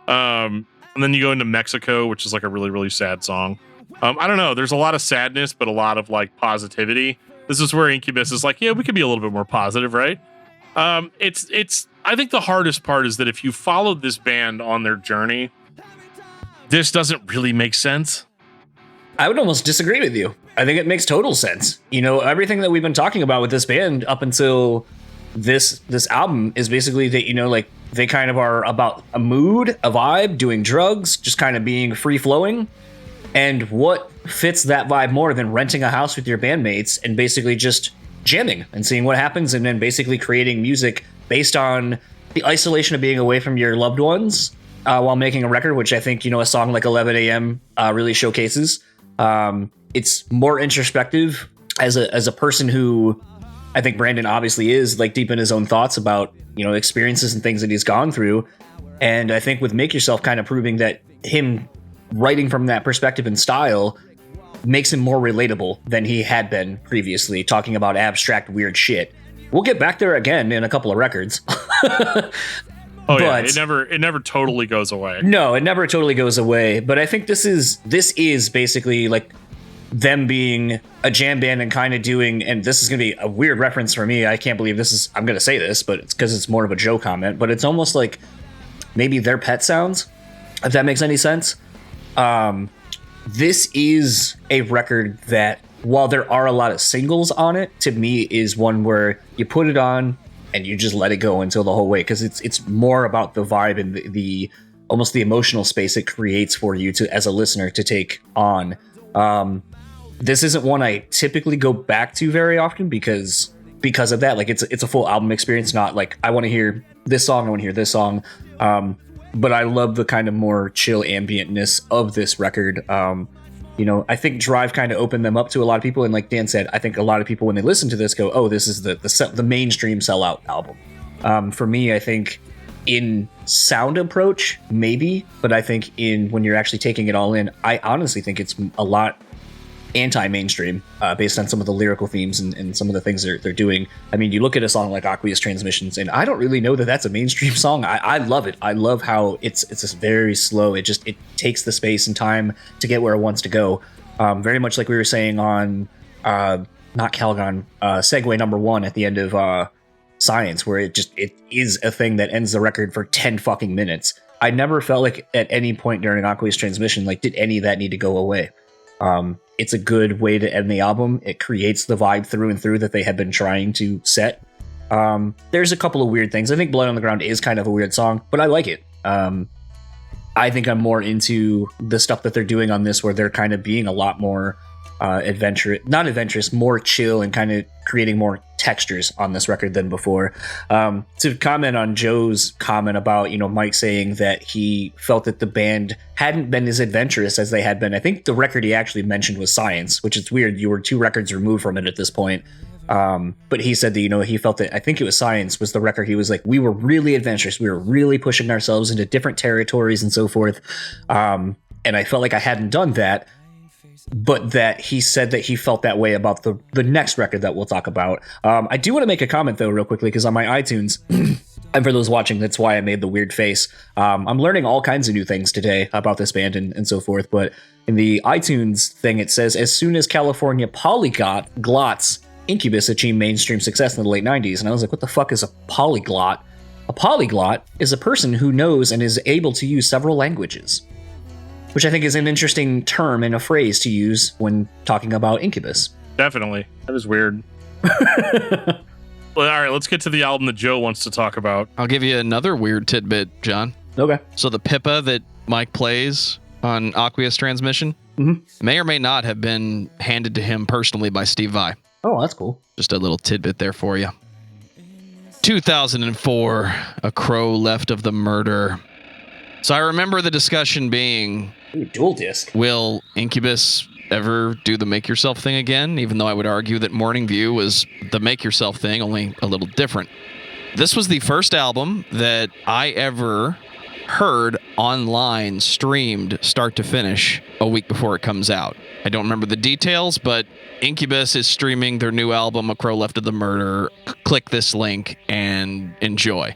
And then you go into Mexico, which is like a really, really sad song. I don't know, there's a lot of sadness, but a lot of like positivity. This is where Incubus is like, yeah, we could be a little bit more positive, right? It's I think the hardest part is that if you followed this band on their journey, this doesn't really make sense. I would almost disagree with you. I think it makes total sense. Everything that we've been talking about with this band up until this album is basically that, like, they kind of are about a mood, a vibe, doing drugs, just kind of being free flowing. And what fits that vibe more than renting a house with your bandmates and basically just jamming and seeing what happens, and then basically creating music based on the isolation of being away from your loved ones while making a record, which I think, a song like 11 a.m. Really showcases. It's more introspective as a person who I think Brandon obviously is, like, deep in his own thoughts about, experiences and things that he's gone through. And I think with Make Yourself kind of proving that him writing from that perspective and style makes him more relatable than he had been previously, talking about abstract, weird shit. We'll get back there again in a couple of records. Yeah, it never totally goes away. No, it never totally goes away. But I think this is basically like them being a jam band and kind of doing, and this is going to be a weird reference for me. I can't believe I'm going to say this, but it's because it's more of a Joe comment, but it's almost like maybe their Pet Sounds, if that makes any sense. This is a record that, while there are a lot of singles on it, to me is one where you put it on and you just let it go until the whole way, because it's more about the vibe and the almost the emotional space it creates for you to, as a listener, to take on. This isn't one I typically go back to very often because of that. Like, it's a full album experience, not like I want to hear this song, I want to hear this song. But I love the kind of more chill ambientness of this record. I think Drive kind of opened them up to a lot of people. And like Dan said, I think a lot of people, when they listen to this, go, oh, this is the mainstream sellout album. For me, I think in sound approach, maybe. But I think when you're actually taking it all in, I honestly think it's a lot anti-mainstream based on some of the lyrical themes and some of the things they're doing. I mean, you look at a song like Aqueous Transmissions, and I don't really know that that's a mainstream song. I love it. I love how it's just very slow. It takes the space and time to get where it wants to go. Very much like we were saying on not Calgon, Segue number 1 at the end of Science, where it is a thing that ends the record for 10 fucking minutes. I never felt like at any point during Aqueous Transmission, like, did any of that need to go away? It's a good way to end the album. It creates the vibe through and through that they had been trying to set. There's a couple of weird things. I think Blood on the Ground is kind of a weird song, but I like it. I think I'm more into the stuff that they're doing on this, where they're kind of being a lot more not adventurous, more chill, and kind of creating more textures on this record than before. To comment on Joe's comment about, Mike saying that he felt that the band hadn't been as adventurous as they had been. I think the record he actually mentioned was Science, which is weird. You were 2 records removed from it at this point. But he said that, he felt that, I think it was Science was the record. He was like, we were really adventurous. We were really pushing ourselves into different territories and so forth. And I felt like I hadn't done that. But that he said that he felt that way about the next record that we'll talk about. I do want to make a comment, though, real quickly, because on my iTunes, and for those watching, that's why I made the weird face. I'm learning all kinds of new things today about this band and so forth. But in the iTunes thing, it says, as soon as California polyglots, Incubus achieved mainstream success in the late 90s. And I was like, what the fuck is a polyglot? A polyglot is a person who knows and is able to use several languages, which I think is an interesting term and a phrase to use when talking about Incubus. Definitely. That is weird. Well, all right, let's get to the album that Joe wants to talk about. I'll give you another weird tidbit, John. Okay. So the pipa that Mike plays on Aqueous Transmission may or may not have been handed to him personally by Steve Vai. Oh, that's cool. Just a little tidbit there for you. 2004, A Crow Left of the Murder. So I remember the discussion being, ooh, dual disc. Will Incubus ever do the Make Yourself thing again? Even though I would argue that Morning View was the Make Yourself thing, only a little different. This was the first album that I ever heard online, streamed start to finish a week before it comes out. I don't remember the details, but Incubus is streaming their new album, A Crow Left of the Murder. Click this link and enjoy.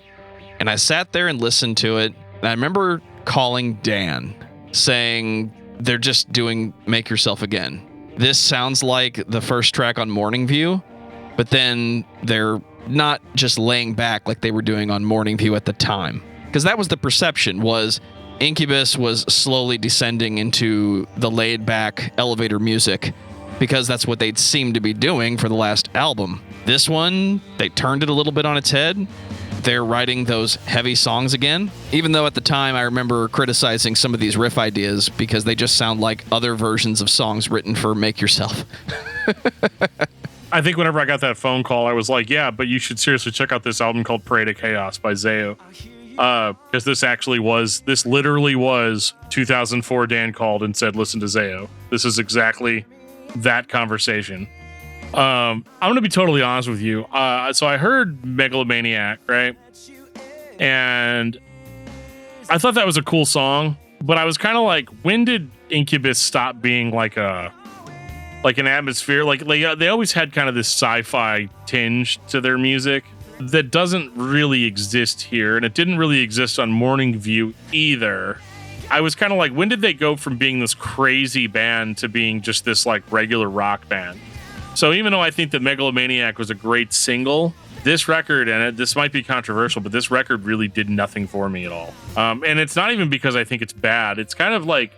And I sat there and listened to it. And I remember calling Dan saying, they're just doing Make Yourself again. This sounds like the first track on Morning View, but then they're not just laying back like they were doing on Morning View at the time. Because that was the perception, was Incubus was slowly descending into the laid-back elevator music, because that's what they'd seemed to be doing for the last album. This one, they turned it a little bit on its head. They're writing those heavy songs again, even though at the time I remember criticizing some of these riff ideas because they just sound like other versions of songs written for Make Yourself. I think whenever I got that phone call, I was like, yeah, but you should seriously check out this album called Pray to Chaos by Zao. Because this literally was 2004 Dan called and said, listen to Zao. This is exactly that conversation. I'm going to be totally honest with you. So I heard Megalomaniac, right? And I thought that was a cool song, but I was kind of like, when did Incubus stop being like an atmosphere? Like they always had kind of this sci-fi tinge to their music that doesn't really exist here. And it didn't really exist on Morning View either. I was kind of like, when did they go from being this crazy band to being just this like regular rock band? So even though I think that Megalomaniac was a great single, this record, and this might be controversial, but this record really did nothing for me at all. And it's not even because I think it's bad. It's kind of like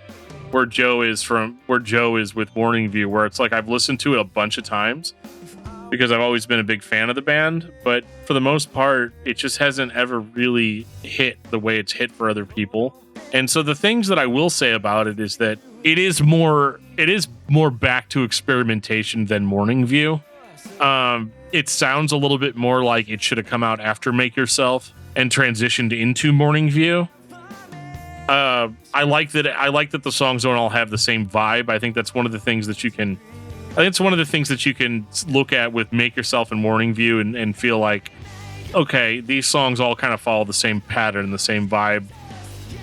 where Joe is with Morning View, where it's like I've listened to it a bunch of times because I've always been a big fan of the band, but for the most part, it just hasn't ever really hit the way it's hit for other people. And so the things that I will say about it is that it is more back to experimentation than Morning View. It sounds a little bit more like it should have come out after Make Yourself and transitioned into Morning View. I like that the songs don't all have the same vibe. I think that's one of the things that you can look at with Make Yourself and Morning View and feel like, okay, these songs all kind of follow the same pattern, the same vibe.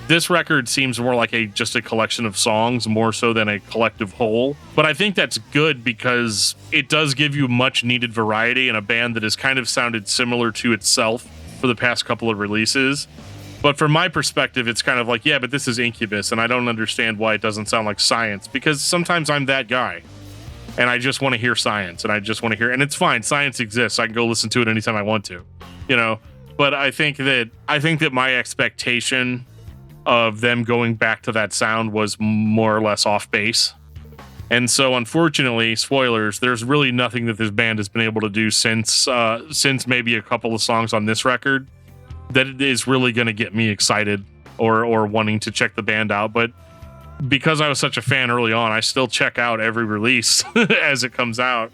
This record seems more like just a collection of songs, more so than a collective whole. But I think that's good because it does give you much needed variety in a band that has kind of sounded similar to itself for the past couple of releases. But from my perspective, it's kind of like, yeah, but this is Incubus, and I don't understand why it doesn't sound like Science, because sometimes I'm that guy. And I just want to hear Science, and and it's fine. Science exists. I can go listen to it anytime I want to, But I think that my expectation of them going back to that sound was more or less off base. And so, unfortunately, spoilers, there's really nothing that this band has been able to do since maybe a couple of songs on this record that is really going to get me excited or wanting to check the band out. But because I was such a fan early on, I still check out every release as it comes out.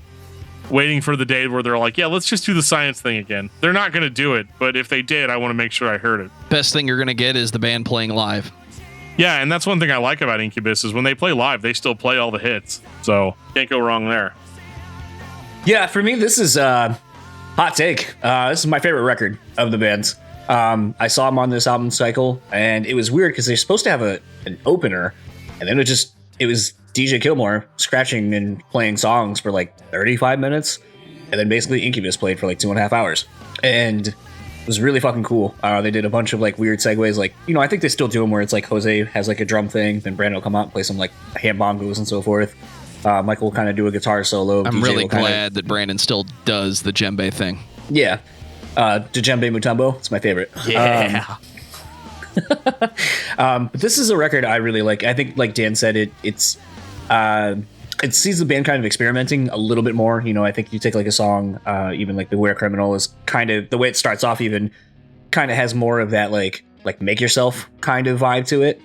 waiting for the day where they're like, yeah, let's just do the S.C.I.E.N.C.E thing again. They're not going to do it, but if they did, I want to make sure I heard it. Best thing you're going to get is the band playing live. Yeah, and that's one thing I like about Incubus is when they play live, they still play all the hits. So can't go wrong there. Yeah, for me, this is hot take. This is my favorite record of the band's. I saw them on this album cycle, and it was weird because they're supposed to have an opener, and then it was DJ Gilmore scratching and playing songs for like 35 minutes, and then basically Incubus played for like 2.5 hours, and it was really fucking cool. They did a bunch of like weird segues, like, you know, I think they still do them where it's like Jose has like a drum thing, then Brandon will come out and play some like hand bongos and so forth. Michael will kind of do a guitar solo. I'm DJ really glad that Brandon still does the djembe thing. Yeah. Djembe Mutombo, it's my favorite. Yeah. But this is a record I really like. I think, like Dan said, it sees the band kind of experimenting a little bit more. You know, I think you take like a song, even like Beware Criminal is kind of, the way it starts off even kind of has more of that like make yourself kind of vibe to it.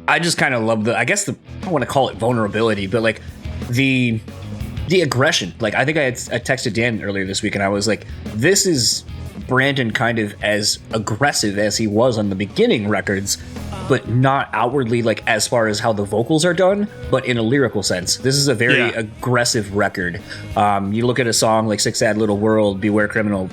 I just kind of love I don't want to call it vulnerability, but like the aggression. Like, I think I texted Dan earlier this week and I was like, this is Brandon kind of as aggressive as he was on the beginning records, but not outwardly, like as far as how the vocals are done, but in a lyrical sense. This is a very aggressive record. You look at a song like Sick Sad Little World, Beware Criminal,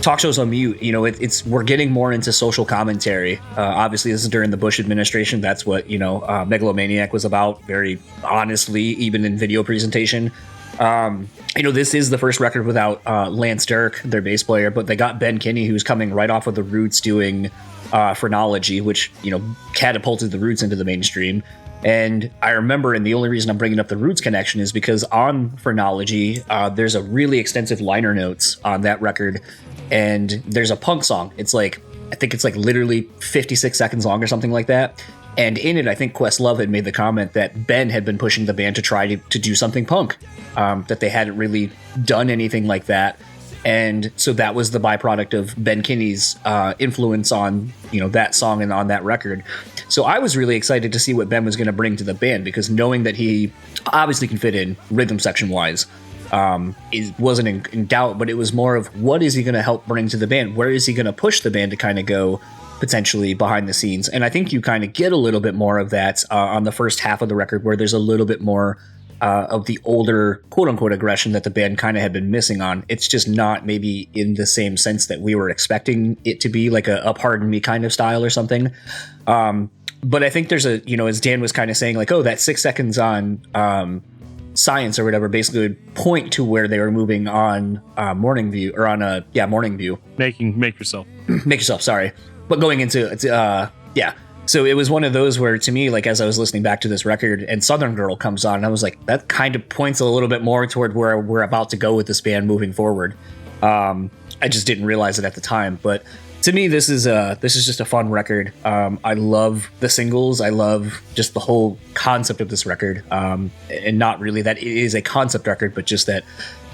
Talk Shows on Mute, you know, we're getting more into social commentary. Obviously, this is during the Bush administration. That's what, you know, Megalomaniac was about, very honestly, even in video presentation. You know, this is the first record without Lance Dirk, their bass player, but they got Ben Kinney, who's coming right off of the Roots doing Phrenology, which, you know, catapulted the Roots into the mainstream. And I remember, and the only reason I'm bringing up the Roots connection is because on Phrenology, there's a really extensive liner notes on that record, and there's a punk song. It's like, I think it's like literally 56 seconds long or something like that. And in it, I think Questlove had made the comment that Ben had been pushing the band to try to do something punk, that they hadn't really done anything like that. And so that was the byproduct of Ben Kinney's influence on, you know, that song and on that record. So I was really excited to see what Ben was going to bring to the band, because knowing that he obviously can fit in rhythm section wise, it wasn't in doubt, but it was more of what is he going to help bring to the band? Where is he going to push the band to kind of go potentially behind the scenes? And I think you kind of get a little bit more of that on the first half of the record, where there's a little bit more of the older quote unquote aggression that the band kind of had been missing on. It's just not maybe in the same sense that we were expecting it to be, like a Pardon Me kind of style or something. But I think there's you know, as Dan was kind of saying, like, oh, that 6 seconds on Science or whatever basically would point to where they were moving on Morning View, or on Morning View. Make yourself. Make yourself, sorry. But going into so it was one of those where, to me, like, as I was listening back to this record and Southern Girl comes on, I was like, that kind of points a little bit more toward where we're about to go with this band moving forward. I just didn't realize it at the time, but to me, this is just a fun record. I love the singles. I love just the whole concept of this record, and not really that it is a concept record, but just that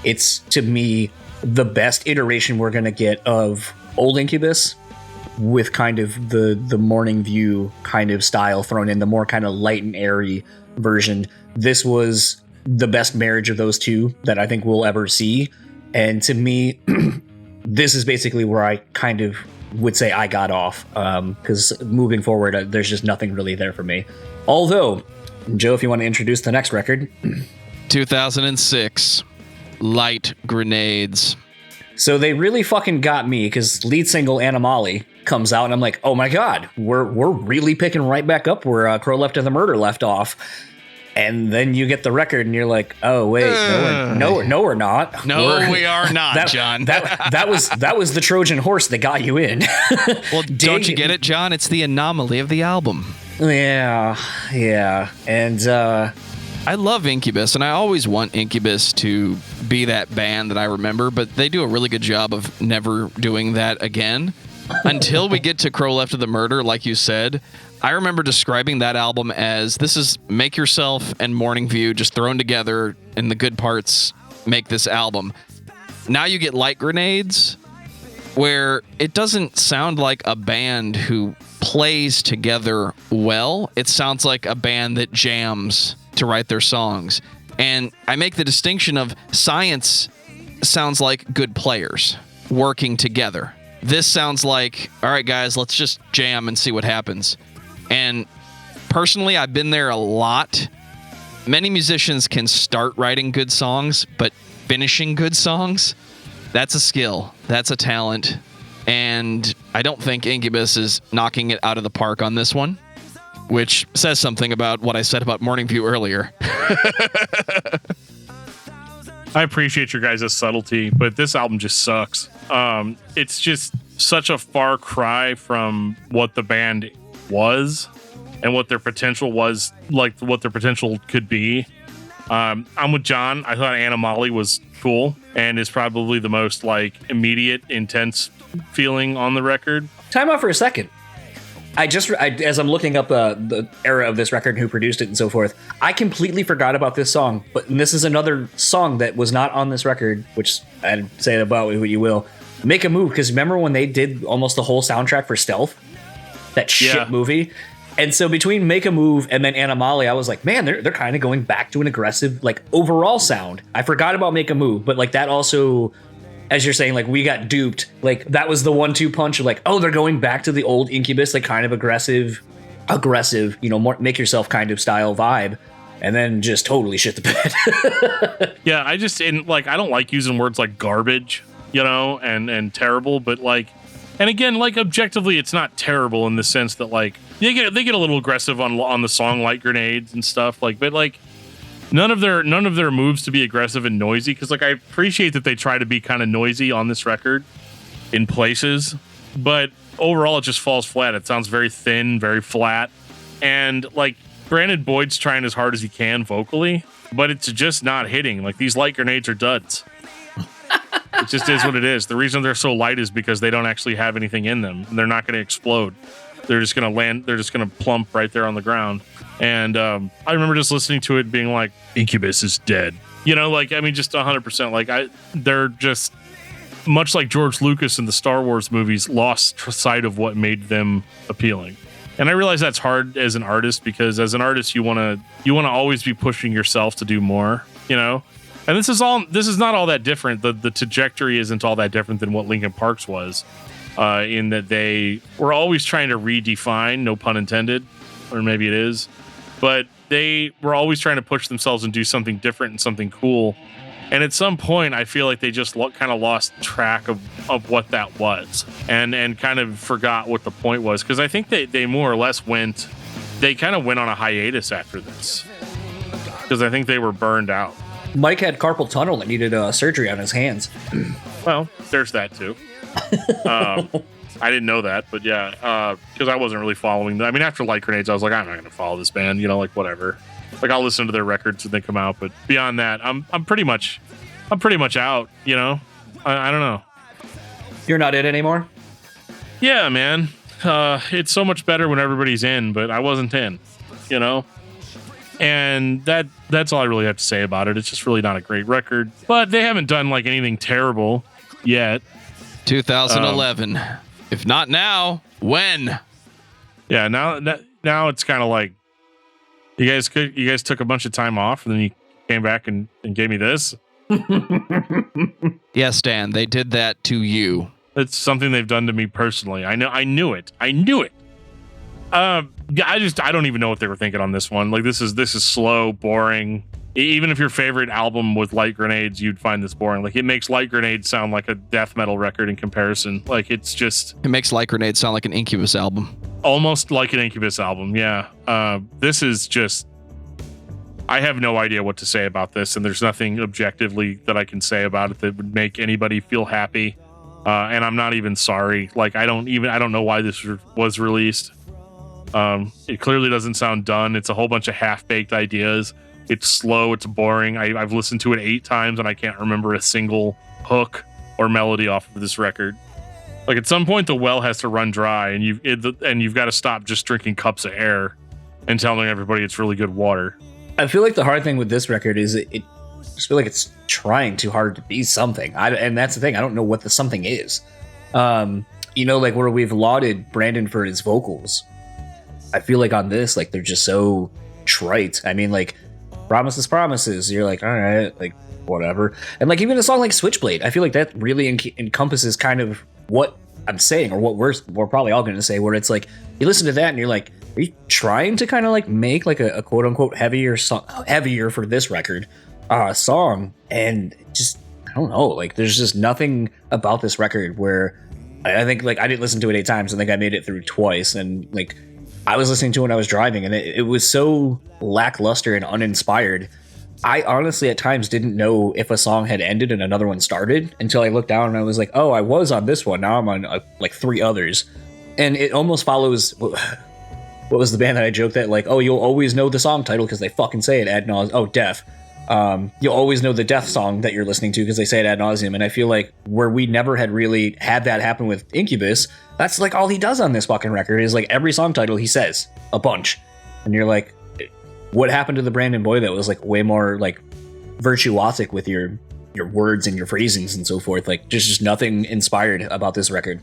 it's, to me, the best iteration we're going to get of old Incubus, with kind of the Morning View kind of style thrown in, the more kind of light and airy version. This was the best marriage of those two that I think we'll ever see. And to me, this is basically where I kind of would say I got off, because moving forward, there's just nothing really there for me. Although, Joe, if you want to introduce the next record. 2006, Light Grenades. So they really fucking got me, because lead single Animali comes out and I'm like, oh my god, we're really picking right back up where Crow Left of the Murder left off. And then you get the record and you're like, oh wait, no we're not. No, we are not, John. That was the Trojan horse that got you in. Well, don't you get it, John? It's the anomaly of the album. Yeah. And I love Incubus, and I always want Incubus to be that band that I remember, but they do a really good job of never doing that again. Until we get to Crow Left of the Murder, like you said, I remember describing that album as, this is Make Yourself and Morning View just thrown together, and the good parts make this album. Now you get Light Grenades, where it doesn't sound like a band who plays together well. It sounds like a band that jams to write their songs. And I make the distinction of science sounds like good players working together. This sounds like, all right, guys, let's just jam and see what happens. And personally, I've been there a lot. Many musicians can start writing good songs, but finishing good songs, that's a skill. That's a talent. And I don't think Incubus is knocking it out of the park on this one, which says something about what I said about Morning View earlier. I appreciate your guys' subtlety, but this album just sucks. It's just such a far cry from what the band was and what their potential was, like what their potential could be. I'm with John. I thought Animali was cool and is probably the most like immediate, intense feeling on the record. Time out for a second. As I'm looking up the era of this record and who produced it and so forth, I completely forgot about this song. But this is another song that was not on this record, which I'd say about what you will. Make a Move, because remember when they did almost the whole soundtrack for Stealth? That shit movie? And so between Make a Move and then Animali, I was like, man, they're kind of going back to an aggressive, like, overall sound. I forgot about Make a Move, but like that also, as you're saying, like we got duped. Like that was the 1-2 punch of like, oh, they're going back to the old Incubus, like kind of aggressive, more make yourself kind of style vibe, and then just totally shit the bed. Yeah, I don't like using words like garbage, and terrible, but like, and again, like objectively, it's not terrible in the sense that like they get a little aggressive on the song Light Grenades and stuff, like, but like none of their moves to be aggressive and noisy, because like I appreciate that they try to be kind of noisy on this record in places, but overall it just falls flat. It sounds very thin, very flat, and like granted, Boyd's trying as hard as he can vocally, but it's just not hitting. Like these Light Grenades are duds. It just is what it is. The reason they're so light is because they don't actually have anything in them, and they're not going to explode. They're just going to land. They're just going to plump right there on the ground. And I remember just listening to it being like, Incubus is dead. Like, I mean, just 100%. Like, they're just much like George Lucas in the Star Wars movies lost sight of what made them appealing. And I realize that's hard as an artist, because as an artist, you want to always be pushing yourself to do more, And this is not all that different. The trajectory isn't all that different than what Linkin Park's was, in that they were always trying to redefine, no pun intended, or maybe it is, but they were always trying to push themselves and do something different and something cool. And at some point, I feel like they just kind of lost track of what that was, and kind of forgot what the point was. Because I think they more or less they kind of went on a hiatus after this, because I think they were burned out. Mike had carpal tunnel and needed surgery on his hands. Well, there's that too. I didn't know that, but yeah, because I wasn't really following them. I mean, after Light Grenades, I was like, I'm not going to follow this band, like whatever. Like I'll listen to their records when they come out, but beyond that, I'm pretty much out. I don't know. You're not in anymore? Yeah, man. It's so much better when everybody's in, but I wasn't in. And that's all I really have to say about it. It's just really not a great record, but they haven't done like anything terrible yet. 2011. If not now, when? Yeah, now it's kind of like you guys took a bunch of time off, and then you came back and gave me this. Yes, Dan, they did that to you. It's something they've done to me personally. I knew it. I don't even know what they were thinking on this one. Like this is slow, boring. Even if your favorite album was Light Grenades, you'd find this boring. Like it makes Light Grenades sound like a death metal record in comparison. Like it makes Light Grenades sound like an Incubus album. Almost like an Incubus album. Yeah. This is just, I have no idea what to say about this, and there's nothing objectively that I can say about it that would make anybody feel happy. And I'm not even sorry. Like I don't know why this was released. It clearly doesn't sound done. It's a whole bunch of half-baked ideas. It's slow. It's boring. I've listened to it 8 times and I can't remember a single hook or melody off of this record. Like at some point the well has to run dry, and you've got to stop just drinking cups of air and telling everybody it's really good water. I feel like the hard thing with this record is it just feel like it's trying too hard to be something. And that's the thing. I don't know what the something is. Like where we've lauded Brandon for his vocals, I feel like on this, like they're just so trite. I mean, like Promises, promises. You're like, all right, like whatever. And like even a song like Switchblade, I feel like that really encompasses kind of what I'm saying, or what we're probably all going to say, where it's like you listen to that and you're like, are you trying to kind of like make like a quote unquote heavier for this record song? And just, I don't know, like there's just nothing about this record where I think like I didn't listen to it 8 times. I think I made it through twice, and like I was listening to it when I was driving, and it was so lackluster and uninspired. I honestly at times didn't know if a song had ended and another one started until I looked down and I was like, oh, I was on this one. Now I'm on like 3 others. And it almost follows, what was the band that I joked that like, oh, you'll always know the song title because they fucking say it ad nauseum. Oh, Death. You'll always know the Death song that you're listening to because they say it ad nauseum. And I feel like where we never had really had that happen with Incubus, that's like all he does on this fucking record is like every song title he says a bunch. And you're like, what happened to the Brandon Boy that was like way more like virtuosic with your words and your phrasings and so forth? Like just nothing inspired about this record.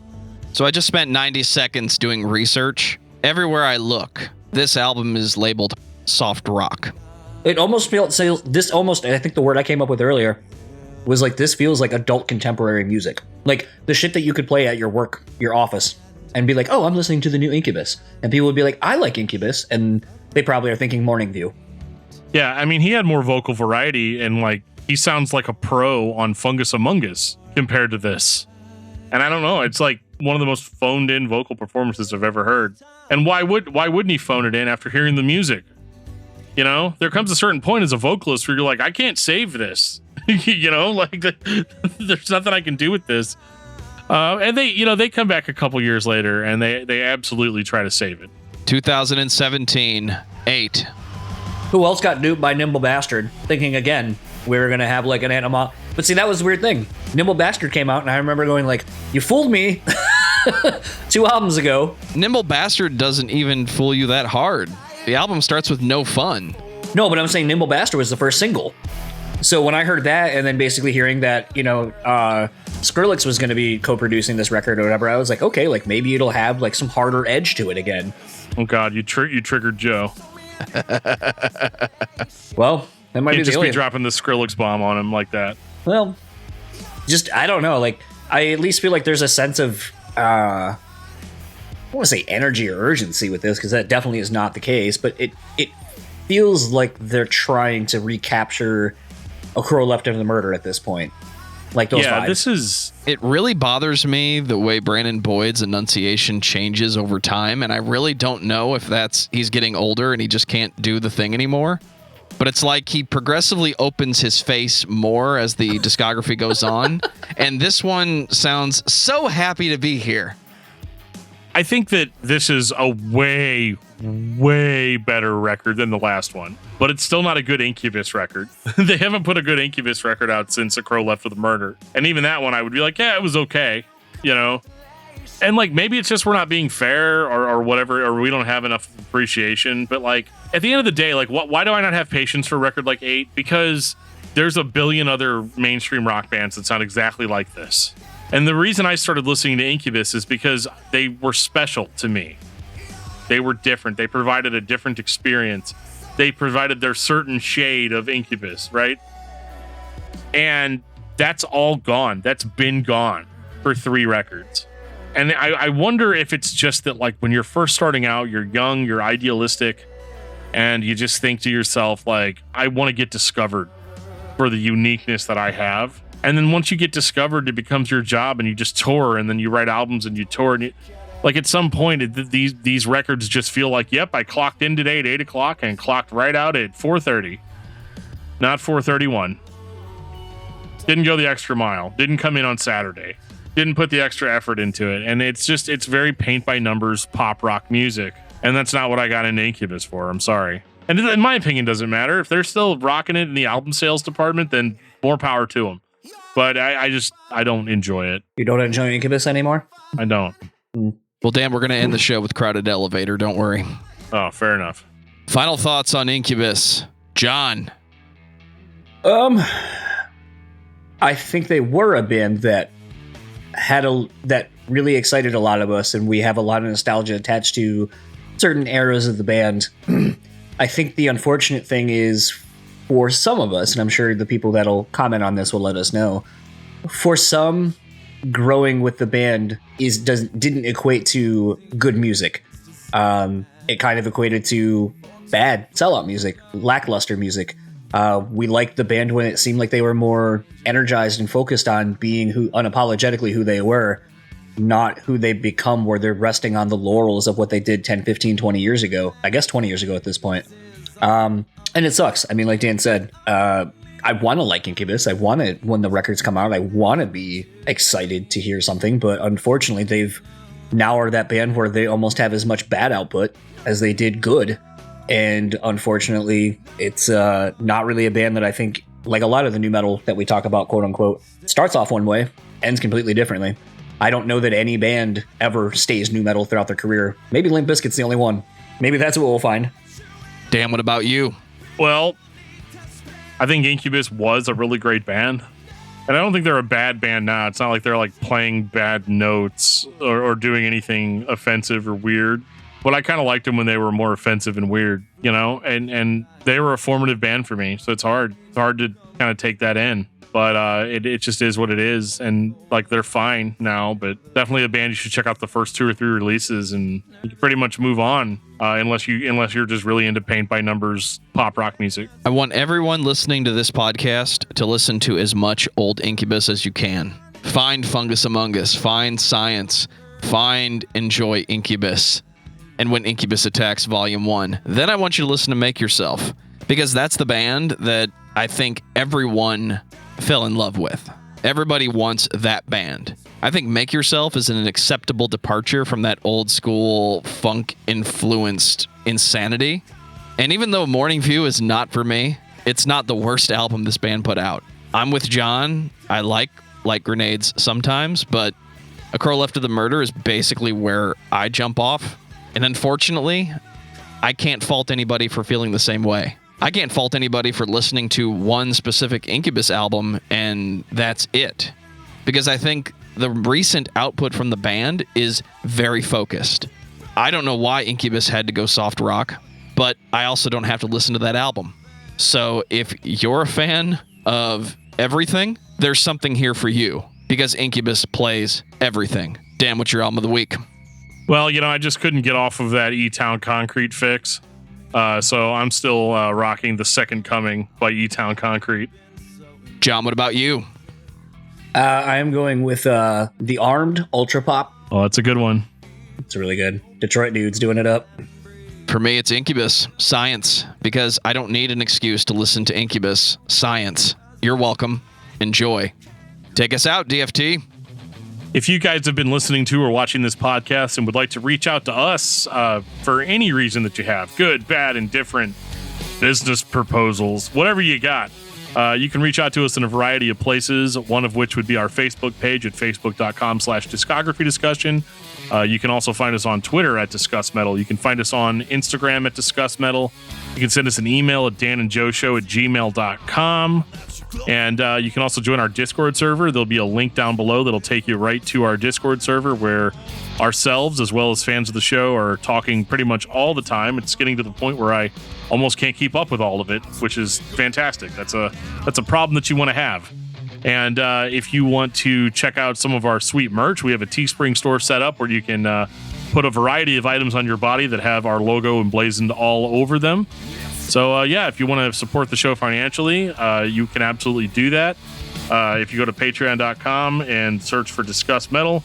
So I just spent 90 seconds doing research. Everywhere I look, this album is labeled soft rock. It almost feels this almost, I think the word I came up with earlier was like, this feels like adult contemporary music. Like the shit that you could play at your work, your office, and be like, oh, I'm listening to the new Incubus. And people would be like, I like Incubus. And they probably are thinking Morning View. Yeah, I mean, he had more vocal variety, and like he sounds like a pro on Fungus Among Us compared to this. And I don't know, it's like one of the most phoned in vocal performances I've ever heard. And why wouldn't he phone it in after hearing the music? You know, there comes a certain point as a vocalist where you're like, I can't save this. You know, like there's nothing I can do with this. And they come back a couple years later and they absolutely try to save it. 2017, 8. Who else got duped by Nimble Bastard? Thinking again, we were going to have like an anima. But see, that was the weird thing. Nimble Bastard came out and I remember going like, you fooled me 2 albums ago. Nimble Bastard doesn't even fool you that hard. The album starts with No Fun. No, but I'm saying Nimble Bastard was the first single. So when I heard that and then basically hearing that, you know, Skrillex was going to be co-producing this record or whatever, I was like, okay, like maybe it'll have like some harder edge to it again. Oh God, you triggered Joe. Well, that might He'd be just the be dropping the Skrillex bomb on him like that. Well, just I don't know. Like I at least feel like there's a sense of I don't want to say energy or urgency with this because that definitely is not the case. But it feels like they're trying to recapture A Crow Left of the Murder at this point. Like those vibes. It really bothers me the way Brandon Boyd's enunciation changes over time, and I really don't know if that's he's getting older and he just can't do the thing anymore. But it's like he progressively opens his face more as the discography goes on, and this one sounds so happy to be here. I think that this is a way, way better record than the last one, but it's still not a good Incubus record. They haven't put a good Incubus record out since A Crow Left with a Murder. And even that one, I would be like, yeah, it was okay, you know? And like, maybe it's just we're not being fair or whatever, or we don't have enough appreciation. But like, at the end of the day, like, why do I not have patience for a record like 8? Because there's a billion other mainstream rock bands that sound exactly like this. And the reason I started listening to Incubus is because they were special to me. They were different. They provided a different experience. They provided their certain shade of Incubus, right? And that's all gone. That's been gone for 3 records. And I wonder if it's just that, like, when you're first starting out, you're young, you're idealistic, and you just think to yourself, like, I want to get discovered for the uniqueness that I have. And then once you get discovered, it becomes your job, and you just tour, and then you write albums, and you tour. And like at some point, these records just feel like, yep, I clocked in today at 8 o'clock and clocked right out at 4:30, not 4:31. Didn't go the extra mile. Didn't come in on Saturday. Didn't put the extra effort into it. And it's very paint by numbers pop rock music. And that's not what I got into Incubus for. I'm sorry. And in my opinion, doesn't matter. If they're still rocking it in the album sales department, then more power to them. But I don't enjoy it. You don't enjoy Incubus anymore? I don't. Well, Dan, we're going to end the show with Crowded Elevator. Don't worry. Oh, fair enough. Final thoughts on Incubus. John. I think they were a band that that really excited a lot of us, and we have a lot of nostalgia attached to certain eras of the band. I think the unfortunate thing is for some of us, and I'm sure the people that'll comment on this will let us know, for some, growing with the band didn't equate to good music. It kind of equated to bad sellout music, lackluster music. We liked the band when it seemed like they were more energized and focused on being unapologetically who they were, not who they become, where they're resting on the laurels of what they did 10, 15, 20 years ago. I guess 20 years ago at this point. And it sucks. I mean, like Dan said, I want to like Incubus. I want to, when the records come out, I want to be excited to hear something. But unfortunately, they've now are that band where they almost have as much bad output as they did good. And unfortunately, it's not really a band that I think, like a lot of the new metal that we talk about, quote unquote, starts off one way, ends completely differently. I don't know that any band ever stays new metal throughout their career. Maybe Limp Bizkit's the only one. Maybe that's what we'll find. Dan, what about you? Well, I think Incubus was a really great band. And I don't think they're a bad band now. It's not like they're like playing bad notes or doing anything offensive or weird. But I kind of liked them when they were more offensive and weird, you know? And they were a formative band for me. So it's hard. It's hard to kind of take that in. But it just is what it is. And like they're fine now, but definitely a band you should check out the first 2 or 3 releases and you can pretty much move on unless you're just really into paint by numbers pop rock music. I want everyone listening to this podcast to listen to as much old Incubus as you can. Find Fungus Among Us, find Science, find Enjoy Incubus, and When Incubus Attacks Volume 1. Then I want you to listen to Make Yourself, because that's the band that I think everyone fell in love with. Everybody wants that band. I think Make Yourself is an acceptable departure from that old school funk influenced insanity. And even though Morning View is not for me, it's not the worst album this band put out. I'm with John. I like Grenades sometimes, but A Crow Left of the Murder is basically where I jump off. And unfortunately, I can't fault anybody for feeling the same way. I can't fault anybody for listening to one specific Incubus album and that's it. Because I think the recent output from the band is very focused. I don't know why Incubus had to go soft rock, but I also don't have to listen to that album. So if you're a fan of everything, there's something here for you because Incubus plays everything. Dan, what's your album of the week? Well, you know, I just couldn't get off of that E-Town Concrete fix. So I'm still rocking The Second Coming by E-Town Concrete. John, what about you? I am going with The Armed, ULTRAPOP. Oh, that's a good one. It's really good. Detroit dudes doing it up. For me, it's Incubus, Science, because I don't need an excuse to listen to Incubus, Science. You're welcome. Enjoy. Take us out, DFT. If you guys have been listening to or watching this podcast and would like to reach out to us for any reason that you have, good, bad, indifferent, business proposals, whatever you got, you can reach out to us in a variety of places, one of which would be our Facebook page at facebook.com/discography discussion. You can also find us on Twitter at discussmetal. You can find us on Instagram at discussmetal. You can send us an email at danandjoeshow@gmail.com. And you can also join our Discord server. There'll be a link down below that'll take you right to our Discord server where ourselves, as well as fans of the show, are talking pretty much all the time. It's getting to the point where I almost can't keep up with all of it, which is fantastic. That's a problem that you want to have. And if you want to check out some of our sweet merch, we have a Teespring store set up where you can put a variety of items on your body that have our logo emblazoned all over them. So, yeah, if you want to support the show financially, you can absolutely do that. If you go to patreon.com and search for Discuss Metal,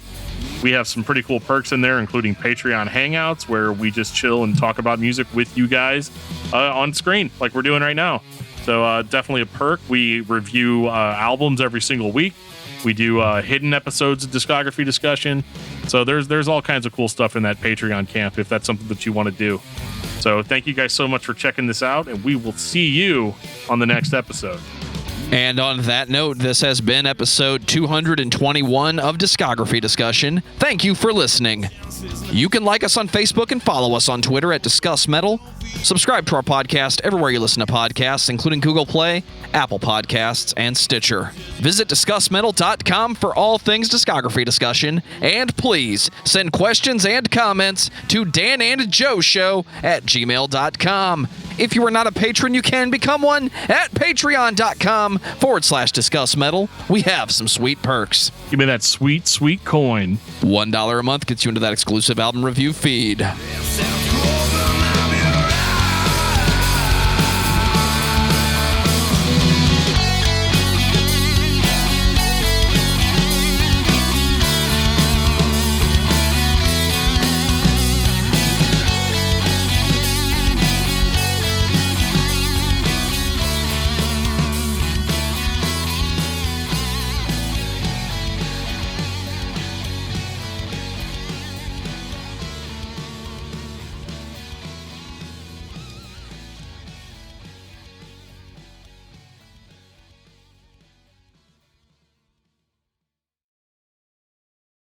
we have some pretty cool perks in there, including Patreon Hangouts, where we just chill and talk about music with you guys on screen, like we're doing right now. So definitely a perk. We review albums every single week. We do hidden episodes of discography discussion. So there's all kinds of cool stuff in that Patreon camp if that's something that you want to do. So thank you guys so much for checking this out, and we will see you on the next episode. And on that note, this has been episode 221 of Discography Discussion. Thank you for listening. You can like us on Facebook and follow us on Twitter at Discuss Metal. Subscribe to our podcast everywhere you listen to podcasts, including Google Play, Apple Podcasts, and Stitcher. Visit discussmetal.com for all things discography discussion. And please send questions and comments to danandjoeshow@gmail.com. If you are not a patron, you can become one at patreon.com/discussmetal. We have some sweet perks. Give me that sweet, sweet coin. $1 a month gets you into that exclusive album review feed.